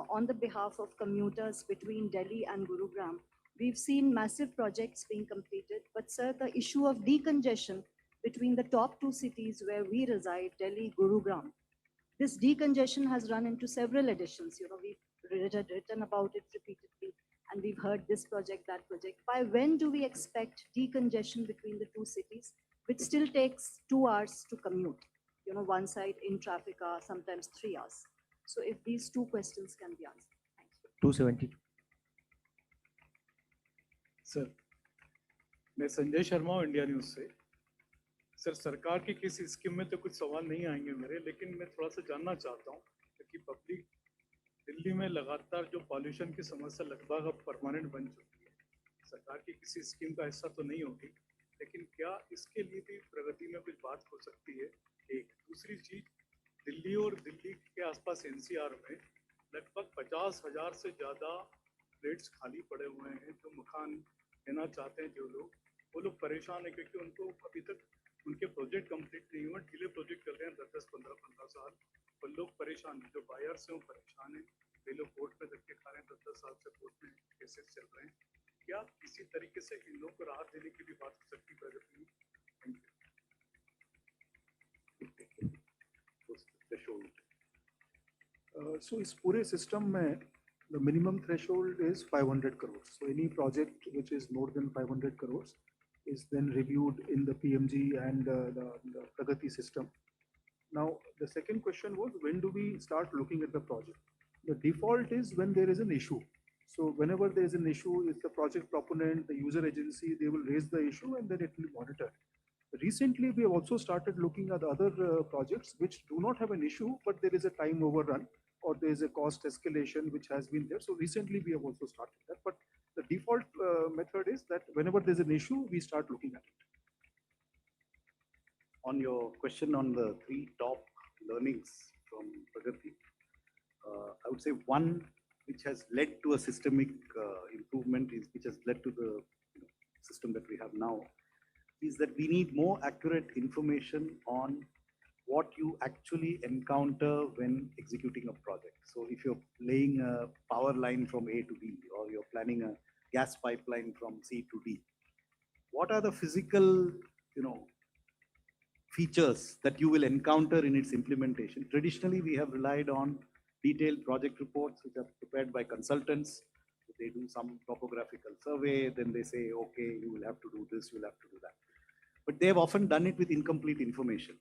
S17: on the behalf of commuters between Delhi and Gurugram. We've seen massive projects being completed, but sir, the issue of decongestion between the top two cities where we reside, Delhi, Gurugram, this decongestion has run into several editions. You know, we've written about it repeatedly, and we've heard this project, that project. By when do we expect decongestion between the two cities, which still takes 2 hours to commute? You know, one side in traffic hour, sometimes 3 hours. So if these two questions can be answered. Thank you.
S2: 272.
S13: Sir, मैं संजय शर्मा हूँ India news से। Sir, सरकार की किसी scheme में तो कुछ सवाल नहीं आएंगे मेरे, लेकिन मैं थोड़ा सा जानना चाहता हूँ कि पब्लिक दिल्ली में लगातार जो पॉल्यूशन की समस्या लगभग अब परमानेंट बन चुकी है, सरकार की किसी स्कीम का हिस्सा तो नहीं होगी, लेकिन क्या इसके लिए भी प्रगति में कुछ बात हो सकती है? एक दूसरी चीज, दिल्ली और दिल्ली के आसपास एनसीआर में लगभग 50,000 से ज़्यादा फ्लैट्स खाली पड़े हुए हैं। जो मकान लेना चाहते हैं जो लोग, वो लोग परेशान है क्योंकि उनको अभी तक उनके प्रोजेक्ट कंप्लीट नहीं हुए, डिले प्रोजेक्ट चल रहे हैं 10, 15 साल, और लोग परेशान हैं। जो बायर्स हैं वो परेशान हैं, वे लोग कोर्ट में धक्के खा रहे हैं, 10 साल से कोर्ट में केसेस चल रहे हैं। क्या किसी तरीके से इन लोगों को राहत देने की भी बात हो सकती है प्रगति में? Thank you.
S16: So इस पूरे सिस्टम में the minimum threshold is 500 crores. So any project which is more than 500 crores is then reviewed in the PMG and the Pragati system. Now, the second question was, when do we start looking at the project? The default is when there is an issue. So whenever there is an issue, if the project proponent, the user agency, they will raise the issue and then it will be monitored. Recently, we have also started looking at other projects which do not have an issue, but there is a time overrun or there is a cost escalation which has been there. So recently, we have also started that. But the default method is that whenever there's an issue, we start looking at it.
S3: On your question on the three top learnings from Pragati, I would say one, which has led to a systemic improvement, which has led to the system that we have now, is that we need more accurate information on what you actually encounter when executing a project. So if you're laying a power line from A to B, or you're planning a gas pipeline from C to D, what are the physical, features that you will encounter in its implementation? Traditionally, we have relied on detailed project reports, which are prepared by consultants. They do some topographical survey, then they say, okay, you will have to do this, you will have to do that. But they have often done it with incomplete information.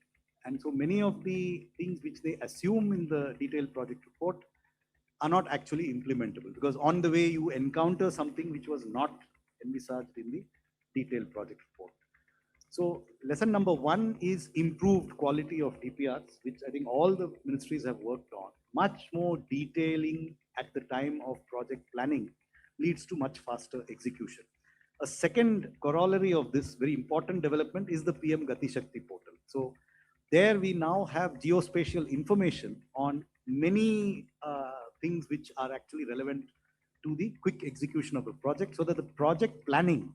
S3: And so many of the things which they assume in the detailed project report are not actually implementable, because on the way you encounter something which was not envisaged in the detailed project report. So lesson number one is improved quality of DPRs, which I think all the ministries have worked on. Much more detailing at the time of project planning leads to much faster execution. A second corollary of this very important development is the PM Gati Shakti portal. So there we now have geospatial information on many things which are actually relevant to the quick execution of the project, so that the project planning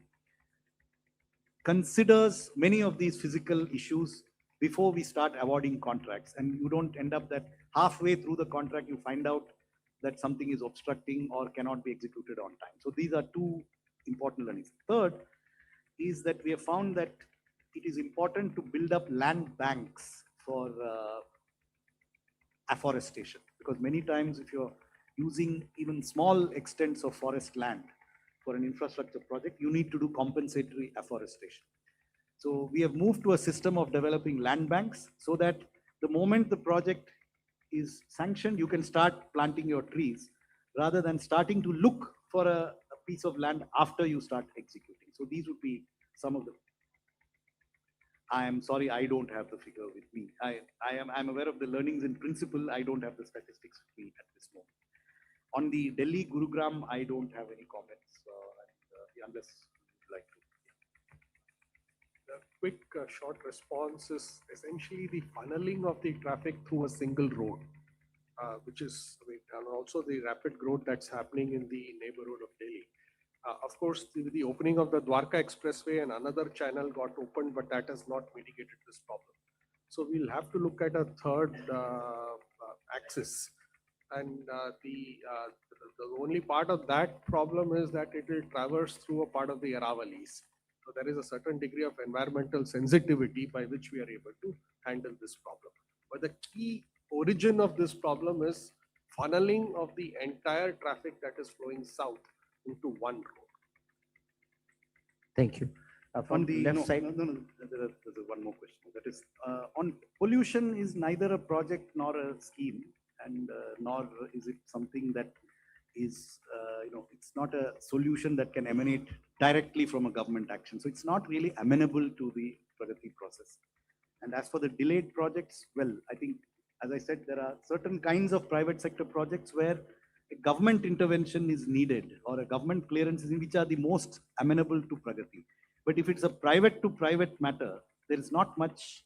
S3: considers many of these physical issues before we start awarding contracts. And you don't end up that halfway through the contract, you find out that something is obstructing or cannot be executed on time. So these are two important learnings. Third is that we have found that it is important to build up land banks for afforestation, because many times if you're using even small extents of forest land for an infrastructure project, you need to do compensatory afforestation. So we have moved to a system of developing land banks, so that the moment the project is sanctioned, you can start planting your trees, rather than starting to look for a piece of land after you start executing. So these would be some of the. I am sorry, I don't have the figure with me. I'm aware of the learnings in principle. I don't have the statistics with me at this moment. On the Delhi Gurugram, I don't have any comments, unless you'd like to.
S5: The quick short response is essentially the funneling of the traffic through a single road, which is, and also the rapid growth that's happening in the neighborhood of Delhi. Of course, the opening of the Dwarka Expressway and another channel got opened, but that has not mitigated this problem. So we'll have to look at a third axis. And the only part of that problem is that it will traverse through a part of the Aravalis. So there is a certain degree of environmental sensitivity by which we are able to handle this problem. But the key origin of this problem is funneling of the entire traffic that is flowing south into one road.
S2: Thank you. From the left side.
S3: There's one more question. That is, on pollution is neither a project nor a scheme, and nor is it something that is, it's not a solution that can emanate directly from a government action. So it's not really amenable to the Pragati process. And as for the delayed projects, well, I think, as I said, there are certain kinds of private sector projects where a government intervention is needed, or a government clearance is, which are the most amenable to Pragati. But if it's a private to private matter, there is not much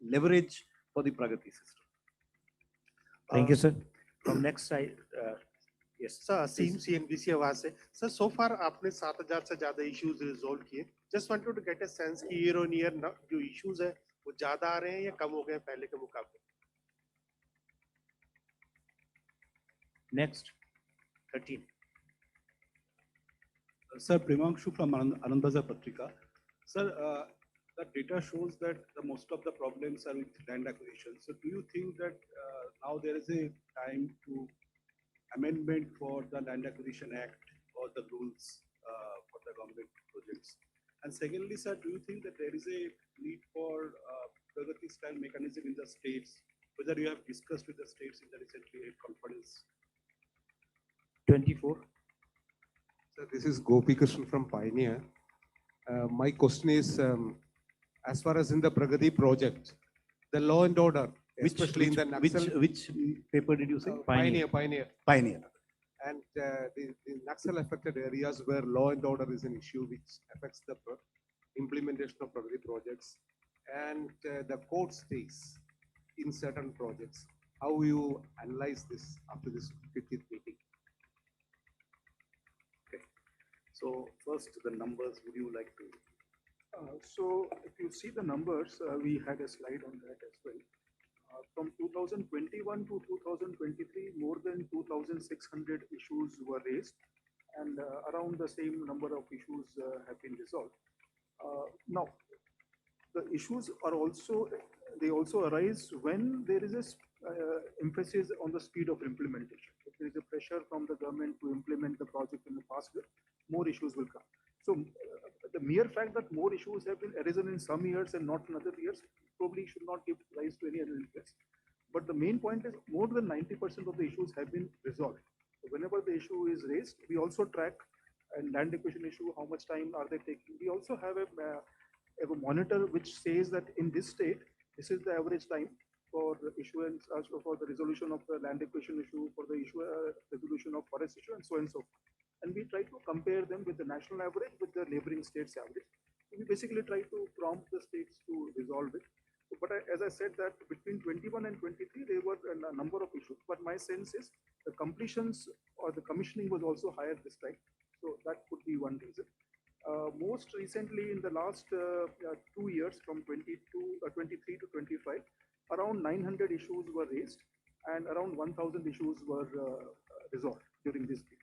S3: leverage for the Pragati system.
S2: Thank you, sir.
S18: From next side, yes.
S19: Sir, CNBC आवाज से. Sir, so far आपने 7,000 से ज़्यादा issues resolve किए. Just wanted to get a sense कि year on year जो issues है वो ज़्यादा आ रहे हैं या कम हो गए पहले के मुकाबले.
S2: Next, 13.
S20: Sir, Premanshu from Anandbazaar Patrika. Sir, the data shows that most of the problems are with land acquisition. So do you think that now there is a time to amendment for the Land Acquisition Act or the rules for the government projects? And secondly, sir, do you think that there is a need for Pragati style mechanism in the states, whether you have discussed with the states in the recently held conference?
S2: 24.
S21: Sir, this is Gopi Krishnan from Pioneer. My question is, as far as in the Pragati project, the law and order, especially in the Naxal...
S3: Which paper did you say?
S21: Pioneer.
S3: Pioneer.
S21: And the Naxal affected areas where law and order is an issue which affects the implementation of Pragati projects, and the court stays in certain projects. How you analyze this after this 50th meeting?
S3: So first, the numbers, would you like to?
S13: So if you see the numbers, we had a slide on that as well. From 2021 to 2023, more than 2,600 issues were raised, and around the same number of issues have been resolved. Now, the issues are also, they also arise when there is a emphasis on the speed of implementation. If there is a pressure from the government to implement the project in a fast way, more issues will come. So the mere fact that more issues have been arisen in some years and not in other years probably should not give rise to any other interest. But the main point is more than 90% of the issues have been resolved. So whenever the issue is raised, we also track and land acquisition issue, how much time are they taking. We also have a monitor which says that in this state, this is the average time for the issuance, for the resolution of the land acquisition issue, for the resolution of forest issue, and so on and so forth. And we try to compare them with the national average with the neighboring states average. So we basically try to prompt the states to resolve it. But as I said that between 21 and 23, there were a number of issues. But my sense is the completions or the commissioning was also higher this time. So that could be one reason. Most recently, in the last 2 years, from 23 to 25, around 900 issues were raised and around 1,000 issues were resolved during this period.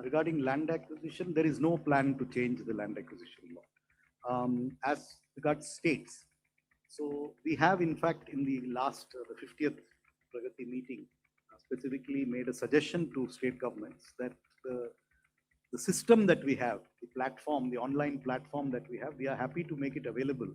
S3: Regarding land acquisition, there is no plan to change the land acquisition law. As regards states, so we have, in fact, in the last, the 50th Pragati meeting, specifically made a suggestion to state governments that the system that we have, the platform, the online platform that we have, we are happy to make it available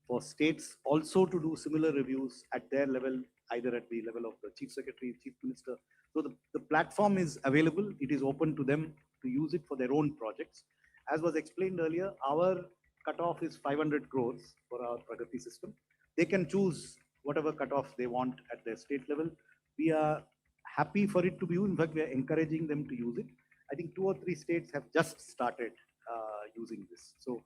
S3: for states also to do similar reviews at their level, either at the level of the Chief Secretary, Chief Minister. So the platform is available. It is open to them to use it for their own projects. As was explained earlier, our cutoff is 500 crores for our Pragati system. They can choose whatever cutoff they want at their state level. We are happy for it to be used. In fact, we are encouraging them to use it. I think 2 or 3 states have just started using this. So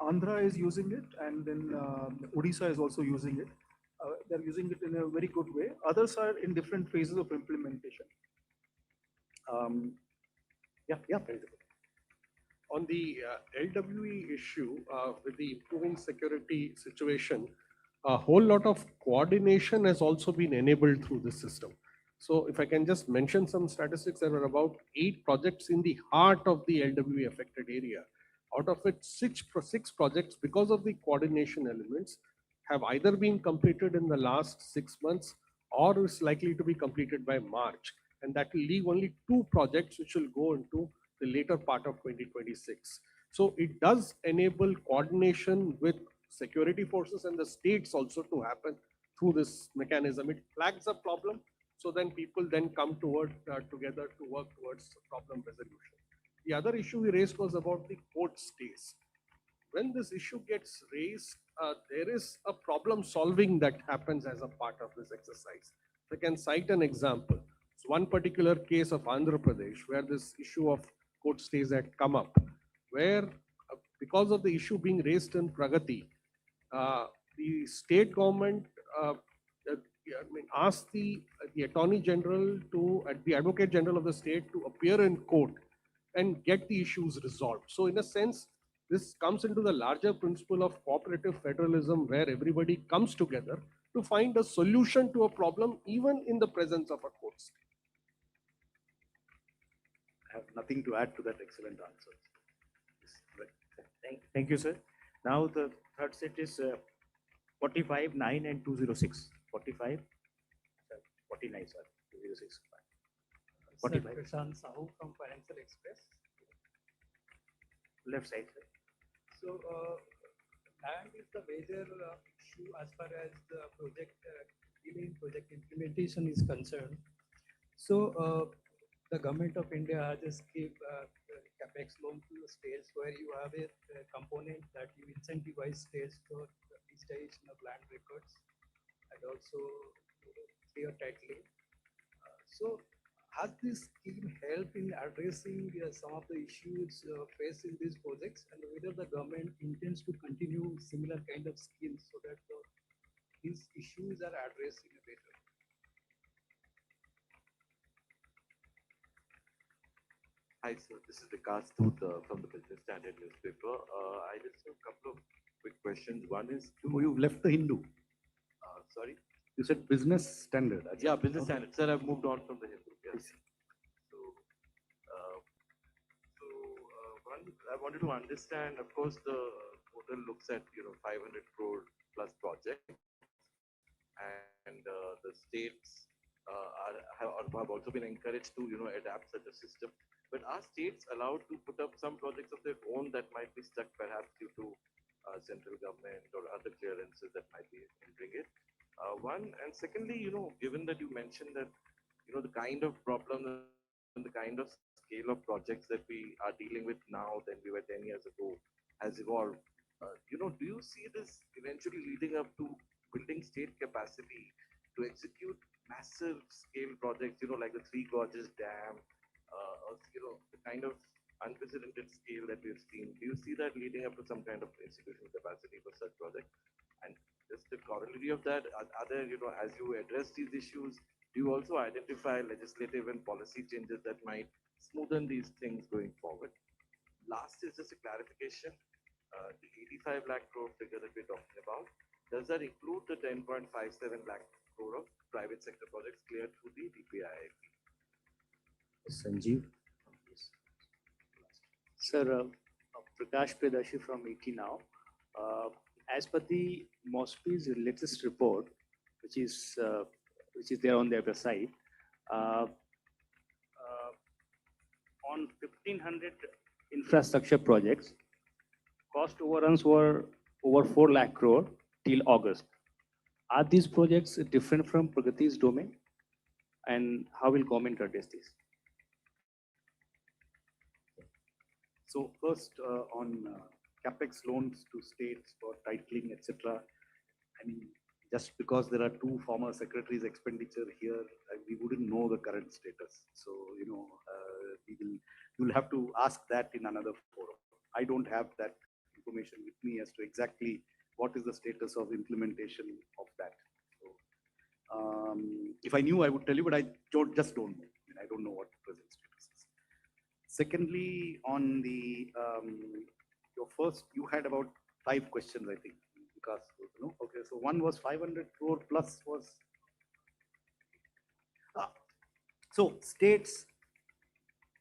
S13: Andhra is using it, and then Odisha is also using it. They're using it in a very good way. Others are in different phases of implementation.
S3: Very good.
S5: On the LWE issue, with the improving security situation, a whole lot of coordination has also been enabled through this system. So if I can just mention some statistics, there were about 8 projects in the heart of the LWE affected area. Out of it, 6 projects, because of the coordination elements, have either been completed in the last 6 months or is likely to be completed by March. And that will leave only 2 projects which will go into the later part of 2026. So it does enable coordination with security forces and the states also to happen through this mechanism. It flags a problem, so then people then come toward together to work towards problem resolution. The other issue we raised was about the court stays. When this issue gets raised, there is a problem solving that happens as a part of this exercise. I can cite an example. It's one particular case of Andhra Pradesh where this issue of court stays had come up, where because of the issue being raised in Pragati, the state government asked the Attorney General to, the Advocate General of the state to appear in court and get the issues resolved. So in a sense, this comes into the larger principle of cooperative federalism where everybody comes together to find a solution to a problem even in the presence of a court stay.
S3: I have nothing to add to that excellent answer.
S2: Thank you, sir. Now the third set is 45, 9 and 206. 45, 49, sir, 206. 45.
S1: Kisan Sahu from Financial Express.
S2: Left side, sir.
S1: So, land is the major issue as far as the project delay in project implementation is concerned. So, the government of India has just give capex loan to the states where you have a component that you incentivize states for the digitization of land records and also clear titling. So, has this scheme helped in addressing some of the issues faced in these projects, and whether the government intends to continue similar kind of schemes so that these issues are addressed in a better way?
S7: Hi, sir. This is Vikas Dhoot from the Business Standard newspaper. I just have a couple of quick questions. One is,
S3: Oh, you left the Hindu.
S7: sorry?
S3: You said Business Standard.
S7: Yeah, Business Standard. Sir, I've moved on from the Hindu. Yes. So, uh, one, I wanted to understand, of course, the portal looks at, 500 crore plus projects, and the states have also been encouraged to, adapt such a system. But are states allowed to put up some projects of their own that might be stuck perhaps due to central government or other clearances that might be hindering it? One, and secondly, given that you mentioned that, the kind of problems and the kind of scale of projects that we are dealing with now than we were 10 years ago has evolved. Do you see this eventually leading up to building state capacity to execute massive scale projects, like the Three Gorges Dam, or, the kind of unprecedented scale that we've seen? Do you see that leading up to some kind of institutional capacity for such projects? And just the corollary of that, are there, as you address these issues, do you also identify legislative and policy changes that might smoothen these things going forward? Last is just a clarification. The 85 lakh crore figure that we're talking about, does that include the 10.57 lakh crore of private sector projects cleared through the DPIIP?
S2: Sanjeev.
S22: Sir, Prakash Pedashi from ET Now. As per the MOSPI's latest report, which is there on their website, on 1,500 infrastructure projects, cost overruns were over 4 lakh crore till August. Are these projects different from Pragati's domain? And how will government address this?
S3: So first on capex loans to states for titling, etc. I mean, just because there are two former secretaries' expenditure here, we wouldn't know the current status. So you'll have to ask that in another forum. I don't have that information with me as to exactly what is the status of implementation of that. So, if I knew, I would tell you, but I just don't know. I mean, I don't know what the present status is. Secondly, on the your first, you had about 5 questions, I think, because okay. So one was 500 crore plus was. So states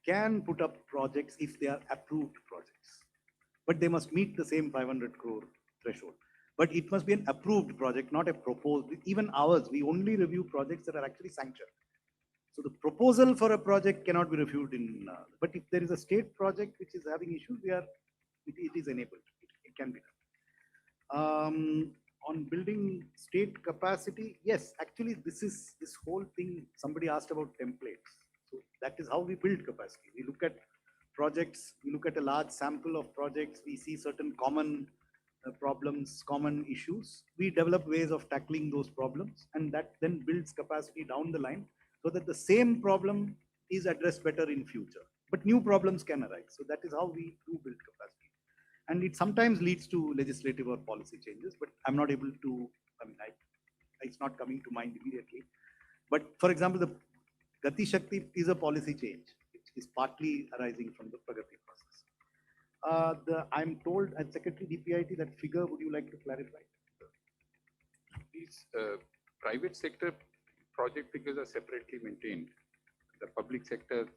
S3: can put up projects if they are approved projects, but they must meet the same 500 crore threshold. But it must be an approved project, not a proposed. Even ours, we only review projects that are actually sanctioned. So the proposal for a project cannot be reviewed in. But if there is a state project which is having issues, it is enabled. It can be done. On building state capacity, yes, actually this whole thing. Somebody asked about templates. So that is how we build capacity. We look at projects. We look at a large sample of projects. We see certain common problems, common issues. We develop ways of tackling those problems, and that then builds capacity down the line, so that the same problem is addressed better in future. But new problems can arise. So that is how we do build capacity. And it sometimes leads to legislative or policy changes, but I'm not able to, it's not coming to mind immediately. But for example, the Gati Shakti is a policy change, which is partly arising from the Pragati process. I'm told at Secretary DPIT that figure, would you like to clarify?
S6: These private sector project figures are separately maintained. The public sector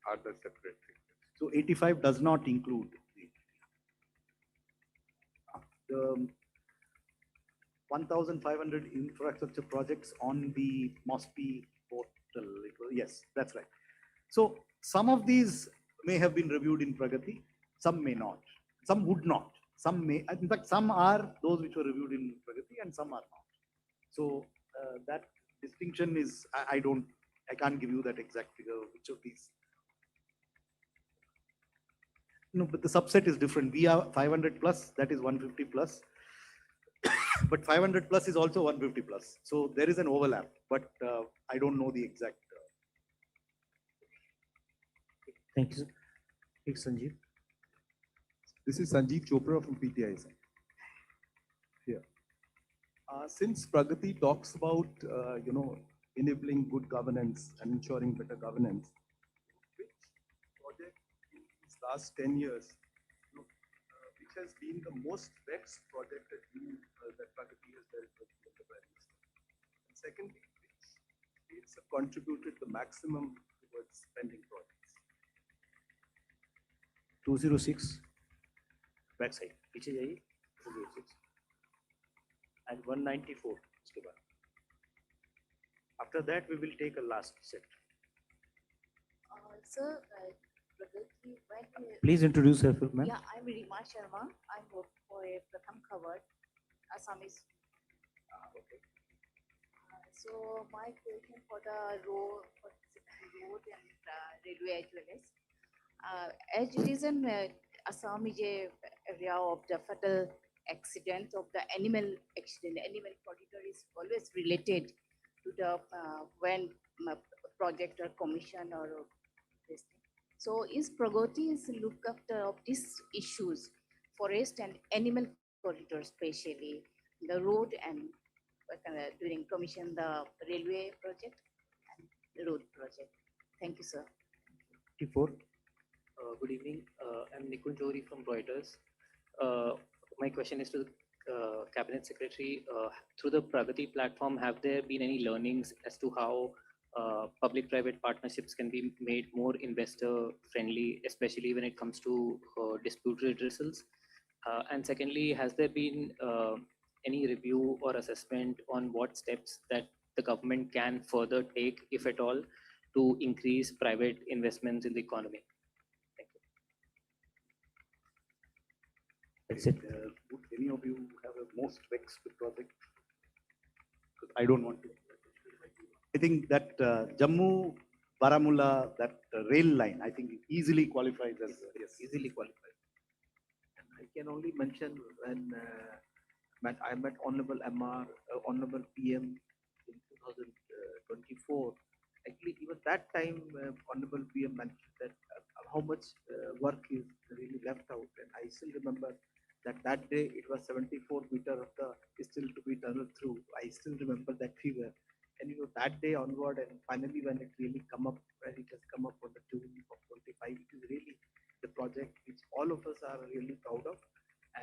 S6: are the separate figures.
S3: So 85 does not include the 1,500 infrastructure projects on the MOSPI portal. Yes, that's right. So some of these may have been reviewed in Pragati, some may not, some would not, some may, in fact, some are those which were reviewed in Pragati and some are not. So that distinction is, I can't give you that exact figure, which of these. No, but the subset is different. We are 500 plus, that is 150 plus. But 500 plus is also 150 plus. So there is an overlap, but I don't know the exact.
S2: Thank you. Thanks, Sanjeev.
S23: This is Sanjeev Chopra from PTI. Here. Since Pragati talks about, enabling good governance and ensuring better governance, which project
S21: last 10 years, which has been the most vexed project that that Pragati has dealt with in the Prime Minister? And secondly, which states have contributed the maximum towards spending projects?
S2: 206 back side पीछे जाइए 206 and 194 उसके बाद. After that we will take a last set.
S4: Sir, Pragati, when
S2: Please introduce yourself, ma'am.
S4: Yeah, I'm Rima Sharma. I'm working for a Pratham Khabar, Assamese.
S2: Okay.
S4: So my question for the road and railway as it is in Assam is a area of the fatal accident of the animal accident. Animal corridor is always related to the when project or commission or this thing. So is Pragati is look after of these issues, forest and animal corridor, especially the road and during commission the railway project and the road project. Thank you, sir.
S2: 54.
S8: Good evening. I'm Nikun Jori from Reuters. My question is to the Cabinet Secretary. Through the Pragati platform, have there been any learnings as to how public-private partnerships can be made more investor-friendly, especially when it comes to dispute redressals? And secondly, has there been any review or assessment on what steps that the government can further take, if at all, to increase private investments in the economy?
S2: That's it.
S3: Would any of you have a most vexed project? Because I don't want to. I think that Jammu Baramulla, that rail line, I think easily qualifies as
S9: yes, easily qualified. And I can only mention when I met Honorable MR, Honorable PM in 2024. Actually, even that time, Honorable PM mentioned that how much work is really left out. And I still remember that day it was 74 meter of the still to be tunneled through. I still remember that figure. And that day onward, and finally when it really come up, when it has come up on the June of 25, it is really the project which all of us are really proud of.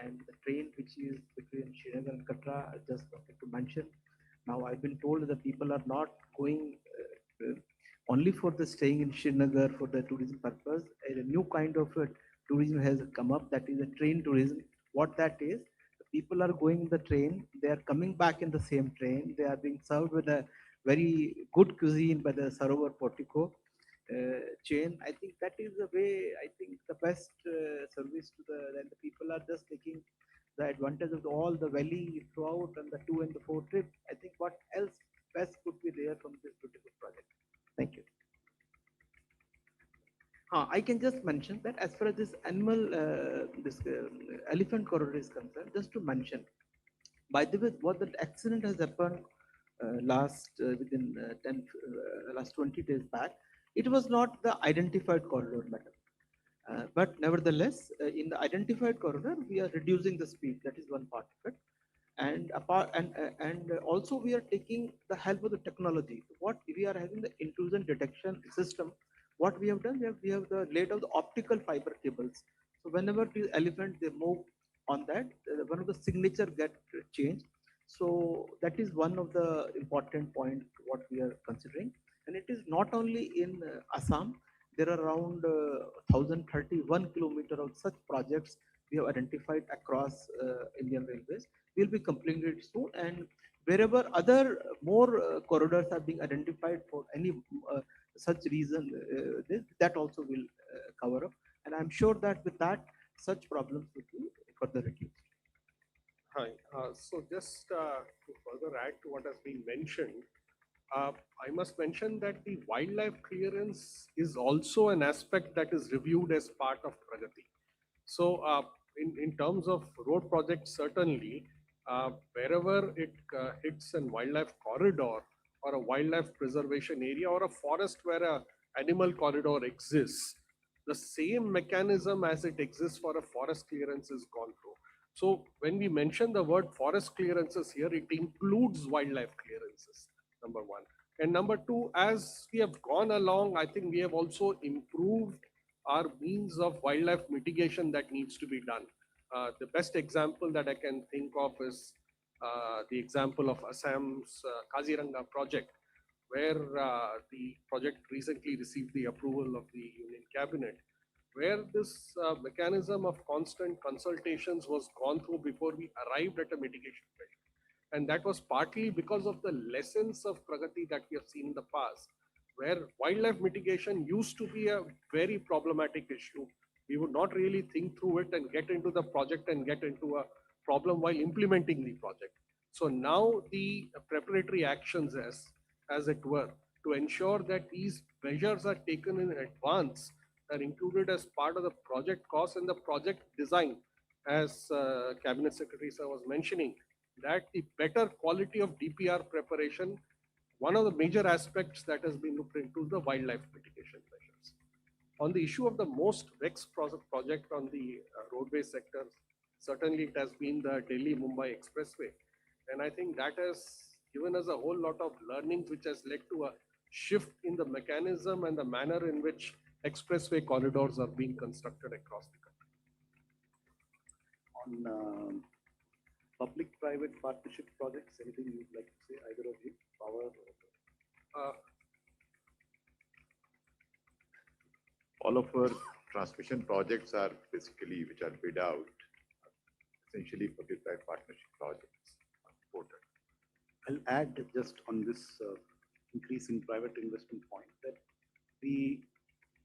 S9: And the train which is between Srinagar and Katra, I just wanted to mention. Now I've been told that people are not going only for the staying in Srinagar for the tourism purpose. A new kind of tourism has come up, that is a train tourism. What that is, people are going in the train, they are coming back in the same train, they are being served with a very good cuisine by the Sarovar Portico chain. I think that is the way, I think the best service to the people are just taking the advantage of all the valley throughout and the 2 and the 4 trip. I think what else best could be there from this beautiful project. Thank you. I can just mention that as far as this elephant corridor is concerned, just to mention, by the way, what the accident has happened last 20 days back, it was not the identified corridor, madam. But nevertheless, in the identified corridor, we are reducing the speed. That is one part of it. And also we are taking the help of the technology. What we are having the intrusion detection system. What we have done, we have laid out the optical fiber cables. So whenever the elephant they move on that, one of the signature get changed. So that is one of the important point what we are considering. And it is not only in Assam. There are around 1,031 kilometers of such projects we have identified across Indian Railways. We'll be completing it soon, and wherever other more corridors are being identified for any such reason, that also will cover up. And I'm sure that with that, such problems will be further reduced.
S5: Hi. So just to further add to what has been mentioned, I must mention that the wildlife clearance is also an aspect that is reviewed as part of Pragati. So in terms of road projects, certainly, wherever it hits a wildlife corridor or a wildlife preservation area or a forest where a animal corridor exists, the same mechanism as it exists for a forest clearance is gone through. So when we mention the word forest clearances here, it includes wildlife clearances, number one. And number two, as we have gone along, I think we have also improved are means of wildlife mitigation that needs to be done. The best example that I can think of is the example of Assam's Kaziranga project, where the project recently received the approval of the Union Cabinet, where this mechanism of constant consultations was gone through before we arrived at a mitigation measure. And that was partly because of the lessons of Pragati that we have seen in the past, where wildlife mitigation used to be a very problematic issue. We would not really think through it and get into the project and get into a problem while implementing the project. So now the preparatory actions, as it were, to ensure that these measures are taken in advance, are included as part of the project cost and the project design, as Cabinet Secretary Sir was mentioning, that the better quality of DPR preparation, one of the major aspects that has been looked into is the wildlife mitigation measures. On the issue of the most vexed project on the roadway sector, certainly it has been the Delhi-Mumbai Expressway. And I think that has given us a whole lot of learnings, which has led to a shift in the mechanism and the manner in which expressway corridors are being constructed across the country.
S3: On public-private partnership projects, anything you'd like to say, either of you? Power?
S6: All of our transmission projects are basically, which are bid out, essentially public-private partnership projects.
S3: I'll add just on this increase in private investment point that the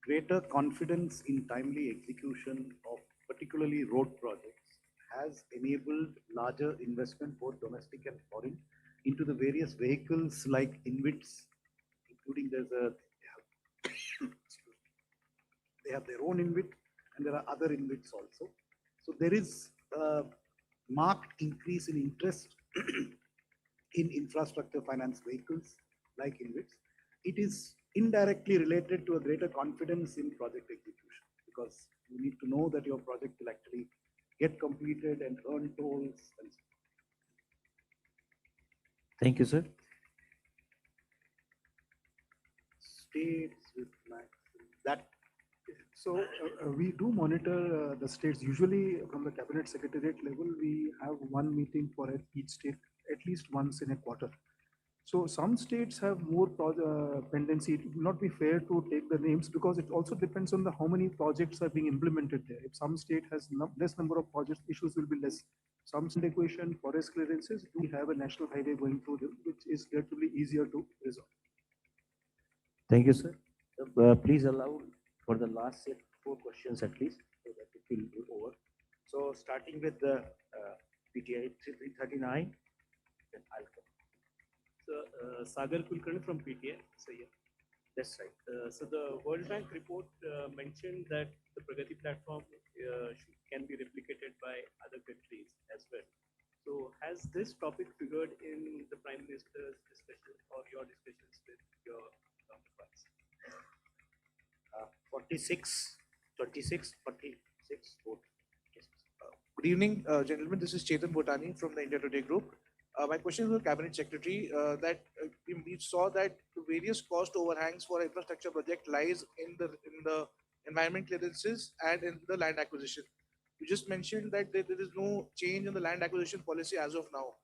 S3: greater confidence in timely execution of particularly road projects has enabled larger investment, both domestic and foreign, into the various vehicles like InvITs, including they have their own InvIT and there are other InvITs also. So there is a marked increase in interest in infrastructure finance vehicles like InvITs. It is indirectly related to a greater confidence in project execution, because you need to know that your project will actually get completed and earn tolls and so on.
S2: Thank you, sir.
S3: States with max, that
S16: So we do monitor the states. Usually from the cabinet secretariat level, we have one meeting for each state at least once in a quarter. So some states have more pendency. It would not be fair to take the names because it also depends on how many projects are being implemented there. If some state has less number of projects, issues will be less. Some state equation, forest clearances, we have a national highway going through them, which is relatively easier to resolve.
S2: Thank you, sir. Please allow for the last set 4 questions at least, so that it will be over. So starting with the PTI 339, then I'll come.
S11: So, Sagar Kulkarni from PTI. So, yeah.
S2: That's right.
S11: So the World Bank report mentioned that the Pragati platform can be replicated by other countries as well. So has this topic figured in the Prime Minister's discussion or your discussions with your counterparts?
S2: 46, 26, 46, vote. Yes.
S12: Good evening, gentlemen. This is Chetan Bhotani from the India Today Group. My question is to the Cabinet Secretary that we saw that various cost overhangs for infrastructure project lies in the environment clearances and in the land acquisition. You just mentioned that there is no change in the land acquisition policy as of now,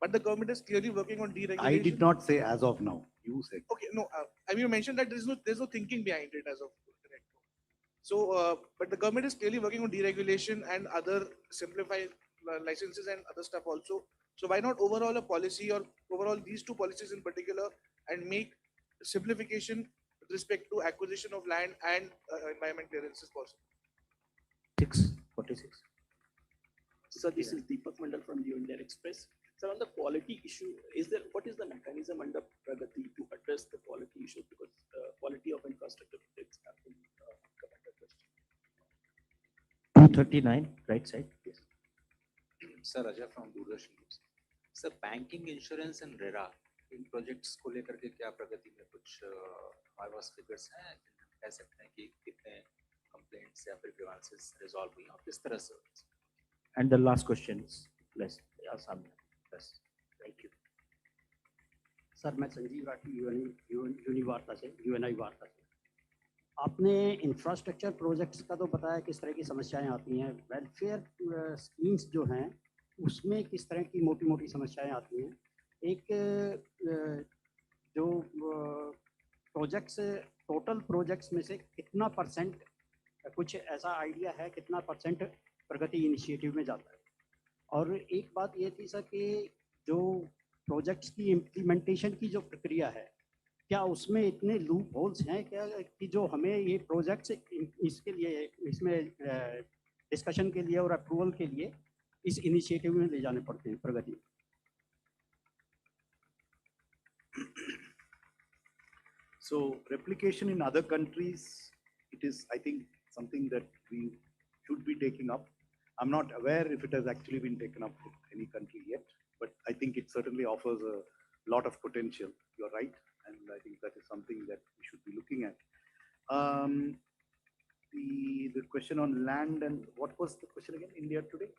S12: but the government is clearly working on deregulation.
S3: I did not say as of now. You said.
S12: Okay, no. I mean, you mentioned that there's no thinking behind it as of. So, but the government is clearly working on deregulation and other simplified licenses and other stuff also. So why not overall a policy or overall these two policies in particular and make simplification with respect to acquisition of land and environment clearances possible?
S2: 46.
S14: So this is Deepak Mandal from the Indian Express. So on the quality issue, what is the mechanism under Pragati to address the quality issue? Because quality of infrastructure projects have been come under question.
S2: 239, right side. Yes.
S24: Sir Ajay from Doordarshan news sir banking insurance and RERA in projects को लेकर के क्या प्रगति में कुछ हमारे पास figures हैं कह सकते हैं कि कितने कंप्लेंट्स या फिर ग्रीवेंसेस रिजॉल्व हुई और किस तरह से
S2: And the last question is less. Assam. Yes. Thank you.
S25: Sir मैं संजीव राठी यूएनआई वार्ता से
S10: आपने इंफ्रास्ट्रक्चर प्रोजेक्ट्स का तो बताया किस तरह की समस्याएं आती हैं, वेलफेयर स्कीम्स जो हैं उसमें किस तरह की मोटी मोटी समस्याएं आती हैं। एक जो प्रोजेक्ट्स टोटल प्रोजेक्ट्स में से कितना परसेंट, कुछ ऐसा आइडिया है कितना परसेंट प्रगति इनिशिएटिव में जाता है। और एक बात ये थी सर कि जो प्रोजेक्ट्स की इम्प्लीमेंटेशन की जो प्रक्रिया है, क्या उसमें इतने लूप होल्स हैं क्या कि जो हमें ये प्रोजेक्ट्स इसके लिए इसमें डिस्कशन के लिए और अप्रूवल के लिए इस इनिशिएटिव में ले जाने पड़ते हैं प्रगति।
S3: So replication in other countries, it is, I think, something that we should be taking up. I'm not aware if it has actually been taken up with any country yet, but I think it certainly offers a lot of potential. You're right, and I think that is something that we should be looking at. The question on land, and what was the question again? India today?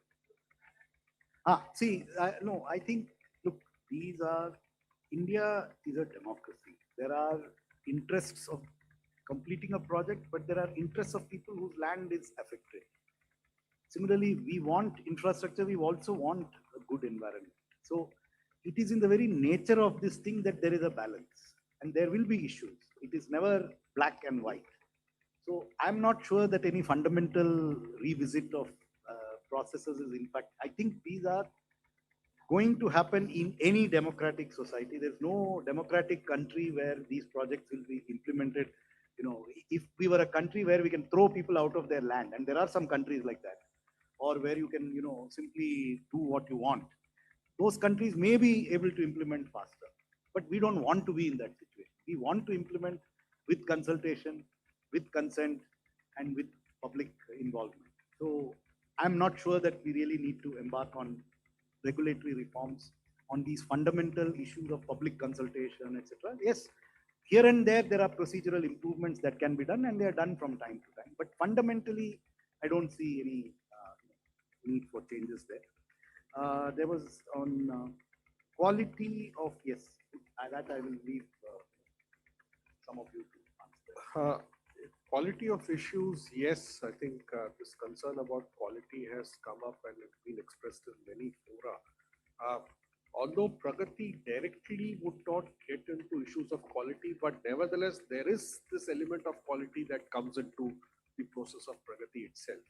S3: No, I think, look, India is a democracy. There are interests of completing a project, but there are interests of people whose land is affected. Similarly, we want infrastructure, we also want a good environment. So it is in the very nature of this thing that there is a balance, and there will be issues. It is never black and white. So I'm not sure that any fundamental revisit of processes is, in fact, I think these are going to happen in any democratic society. There's no democratic country where these projects will be implemented. You know, if we were a country where we can throw people out of their land, and there are some countries like that, or where you can, simply do what you want, those countries may be able to implement faster. But we don't want to be in that situation. We want to implement with consultation, with consent, and with public involvement. So I'm not sure that we really need to embark on regulatory reforms on these fundamental issues of public consultation, etc. Yes, here and there are procedural improvements that can be done, and they are done from time to time. But fundamentally, I don't see any need for changes there. There was on quality of, yes, that I will leave some of you to answer.
S5: Quality of issues, yes, I think this concern about quality has come up and it's been expressed in many fora. Although Pragati directly would not get into issues of quality, but nevertheless, there is this element of quality that comes into the process of Pragati itself.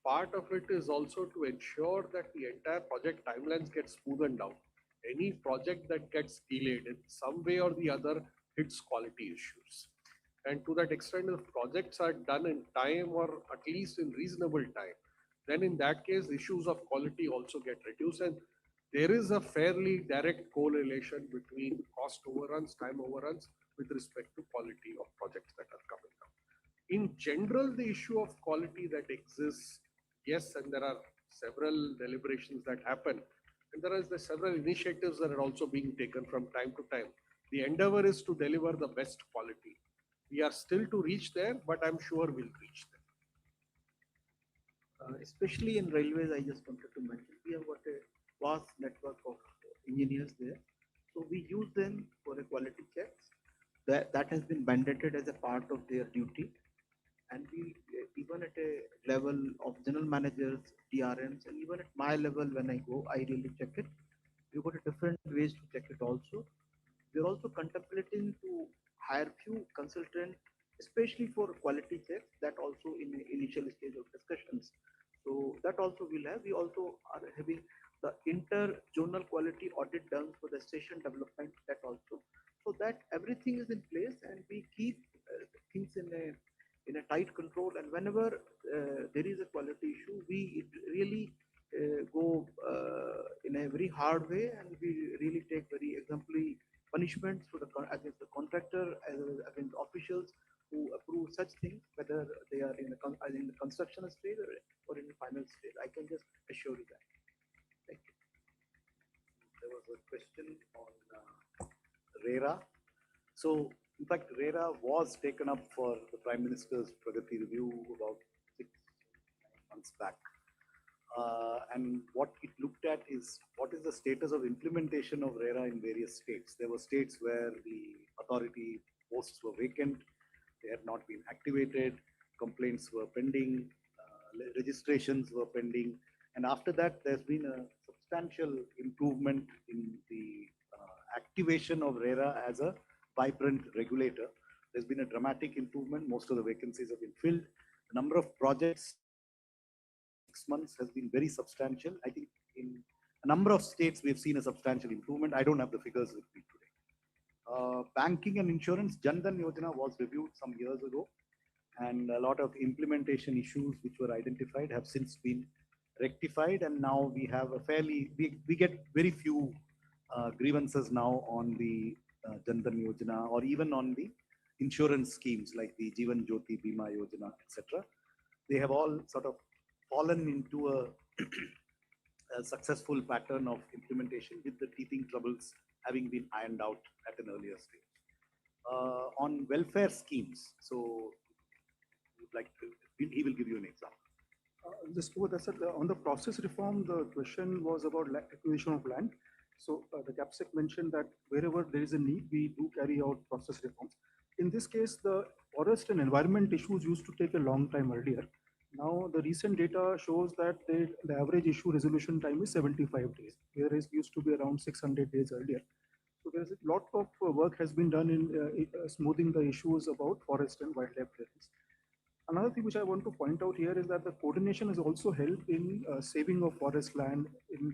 S5: Part of it is also to ensure that the entire project timelines get smoothened out. Any project that gets delayed in some way or the other hits quality issues. And to that extent, if projects are done in time or at least in reasonable time, then in that case, issues of quality also get reduced. And there is a fairly direct correlation between cost overruns, time overruns with respect to quality of projects that are coming up. In general, the issue of quality that exists, yes, and there are several deliberations that happen, and there are several initiatives that are also being taken from time to time. The endeavor is to deliver the best quality. We are still to reach there, but I'm sure we'll reach there.
S9: Especially in railways, I just wanted to mention, we have got a vast network of engineers there. So we use them for a quality checks. That has been mandated as a part of their duty. And we, even at a level of general managers, DRMs, and even at my level when I go, I really check it. We've got different ways to check it also. We're also contemplating to hire few consultants, especially for quality checks, that also in the initial stage of discussions. So that also we'll have. We also are having the inter-zonal quality audit done for the station development, that also. So that everything is in place and we keep things in a tight control. And whenever there is a quality issue, we really go in a very hard way, and we really take very exemplary punishments for against the contractor as well as against officials who approve such things, whether they are in the construction stage or in the final stage. I can just assure you that. Thank you.
S3: There was a question on RERA. So, in fact, RERA was taken up for the Prime Minister's Pragati review about 6 months back. And what it looked at is what is the status of implementation of RERA in various states. There were states where the authority posts were vacant. They had not been activated, complaints were pending, registrations were pending. And after that, there's been a substantial improvement in the activation of RERA as a vibrant regulator. There's been a dramatic improvement. Most of the vacancies have been filled. The number of projects 6 months has been very substantial. I think in a number of states, we've seen a substantial improvement. I don't have the figures with me today. Banking and insurance, Jan Dhan Yojana was reviewed some years ago, and a lot of implementation issues which were identified have since been rectified, and now we have a we get very few grievances now on the Jan Dhan Yojana or even on the insurance schemes like the Jeevan Jyoti Bima Yojana, etc. They have all sort of fallen into a successful pattern of implementation with the teething troubles having been ironed out at an earlier stage. On welfare schemes, so he will give you an example.
S16: Just over that, sir, on the process reform, the question was about acquisition of land. So the CAPSEC mentioned that wherever there is a need, we do carry out process reforms. In this case, the forest and environment issues used to take a long time earlier. Now, the recent data shows that the average issue resolution time is 75 days, whereas it used to be around 600 days earlier. So there's a lot of work has been done in smoothing the issues about forest and wildlife clearance. Another thing which I want to point out here is that the coordination has also helped in saving of forest land, in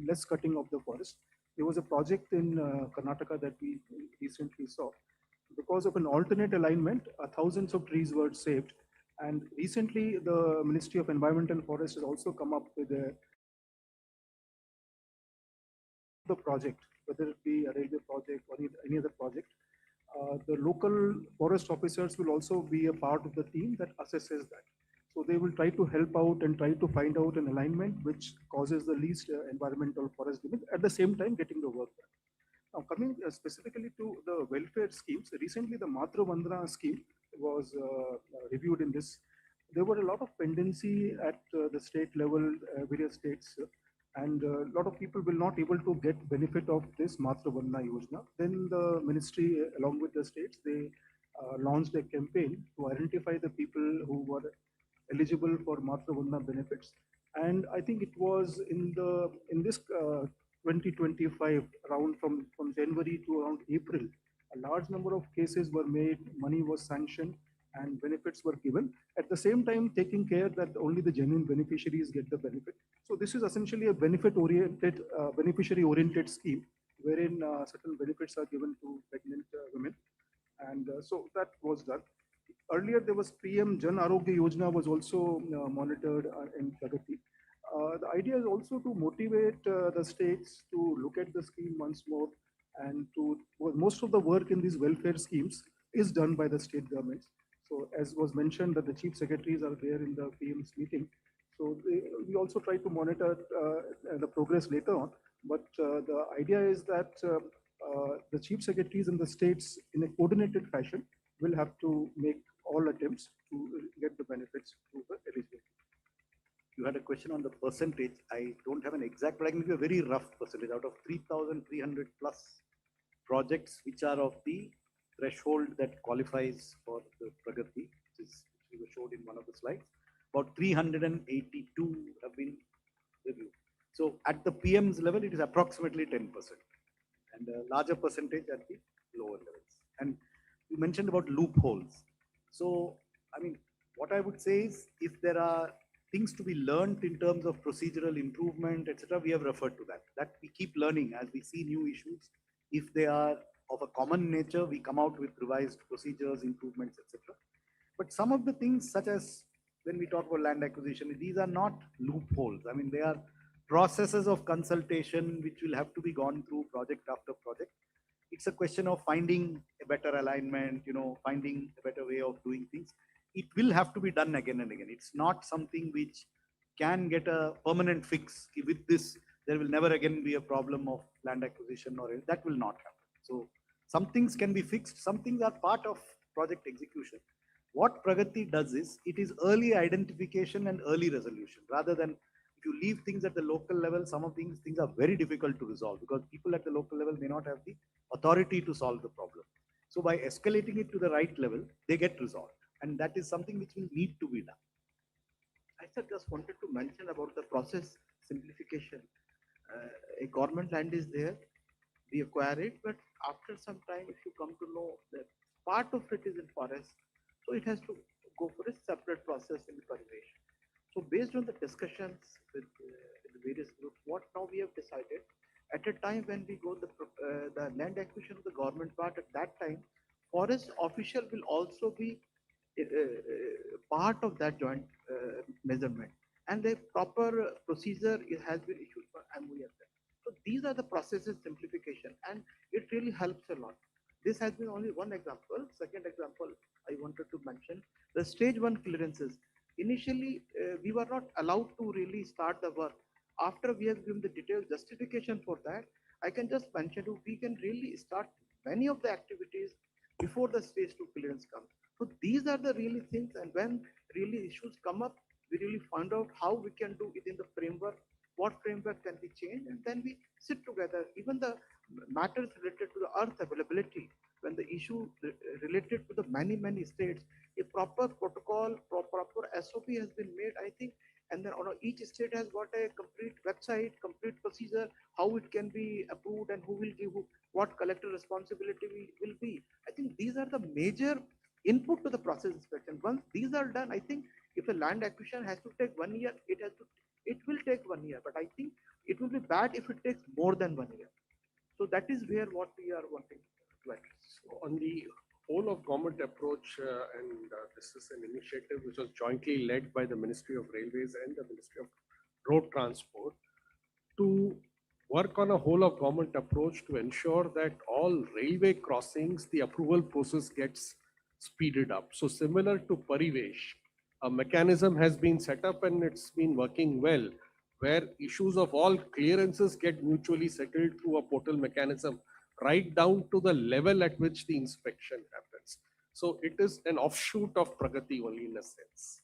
S16: less cutting of the forest. There was a project in Karnataka that we recently saw. Because of an alternate alignment, thousands of trees were saved. And recently, the Ministry of Environment and Forest has also come up with the project, whether it be a railway project or any other project. The local forest officers will also be a part of the team that assesses that. So they will try to help out and try to find out an alignment which causes the least environmental forest damage, at the same time getting the work done. Now, coming specifically to the welfare schemes, recently the Matra Vandana scheme was reviewed in this. There were a lot of pendency at the state level, various states, and a lot of people will not able to get benefit of this Matra Vandana Yojana. Then the ministry, along with the states, they launched a campaign to identify the people who were eligible for Matra Vandana benefits. And I think it was in this 2025, around from January to around April, a large number of cases were made, money was sanctioned, and benefits were given. At the same time, taking care that only the genuine beneficiaries get the benefit. So this is essentially a benefit-oriented, beneficiary-oriented scheme, wherein certain benefits are given to pregnant women. And so that was done. Earlier, there was PM Jan Arogya Yojana was also monitored in Pragati. The idea is also to motivate the states to look at the scheme once more, and most of the work in these welfare schemes is done by the state governments. So as was mentioned that the chief secretaries are there in the PM's meeting. So we also try to monitor the progress later on. But the idea is that the chief secretaries in the states in a coordinated fashion will have to make all attempts to get the benefits to the eligibility.
S3: You had a question on the percentage. I don't have an exact, but I can give you a very rough percentage. Out of 3,300 plus projects which are of the threshold that qualifies for the Pragati, which we were showed in one of the slides, about 382 have been reviewed. So at the PM's level, it is approximately 10%, and a larger percentage at the lower levels. And you mentioned about loopholes. So, I mean, what I would say is, if there are things to be learned in terms of procedural improvement, etc., we have referred to that. That we keep learning as we see new issues. If they are of a common nature, we come out with revised procedures, improvements, etc. But some of the things, such as when we talk about land acquisition, these are not loopholes. I mean, they are processes of consultation which will have to be gone through project after project. It's a question of finding a better alignment, finding a better way of doing things. It will have to be done again and again. It's not something which can get a permanent fix. With this, there will never again be a problem of land acquisition, or that will not happen. So some things can be fixed. Some things are part of project execution. What Pragati does is, it is early identification and early resolution. Rather than, if you leave things at the local level, some of these things are very difficult to resolve because people at the local level may not have the authority to solve the problem. So by escalating it to the right level, they get resolved. And that is something which will need to be done.
S9: I just wanted to mention about the process simplification. A government land is there, we acquire it, but after some time, if you come to know that part of it is in forest, so it has to go for a separate process in the Parivesh. So based on the discussions with the various groups, what now we have decided, at a time when we go the land acquisition of the government part, at that time, forest official will also be part of that joint measurement. And the proper procedure has been issued for MOEF. So these are the processes simplification, and it really helps a lot. This has been only one example. Second example I wanted to mention, the stage one clearances. Initially, we were not allowed to really start the work. After we have given the detailed justification for that, I can just mention to we can really start many of the activities before the stage two clearance comes. So these are the really things, and when really issues come up, we really find out how we can do within the framework, what framework can be changed, and then we sit together. Even the matters related to the earth availability, when the issue related to the many states, a proper protocol, proper SOP has been made, I think, and then each state has got a complete website, complete procedure, how it can be approved and who will give what collector responsibility will be. I think these are the major input to the process inspection. Once these are done, I think if a land acquisition has to take 1 year, it will take 1 year, but I think it will be bad if it takes more than 1 year. So that is where what we are wanting to address.
S5: So on the whole of government approach, and this is an initiative which was jointly led by the Ministry of Railways and the Ministry of Road Transport to work on a whole of government approach to ensure that all railway crossings, the approval process gets speeded up. So similar to Parivesh, a mechanism has been set up and it's been working well, where issues of all clearances get mutually settled through a portal mechanism, right down to the level at which the inspection happens. So it is an offshoot of Pragati only in a sense.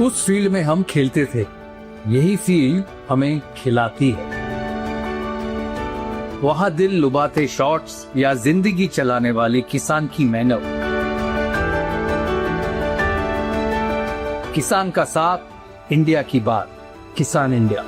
S15: उस field में हम खेलते थे, यही field हमें खिलाती है। वहां दिल लुभाते शॉट्स या जिंदगी चलाने वाले किसान की मेहनत, किसान का साथ, इंडिया की बात, किसान इंडिया।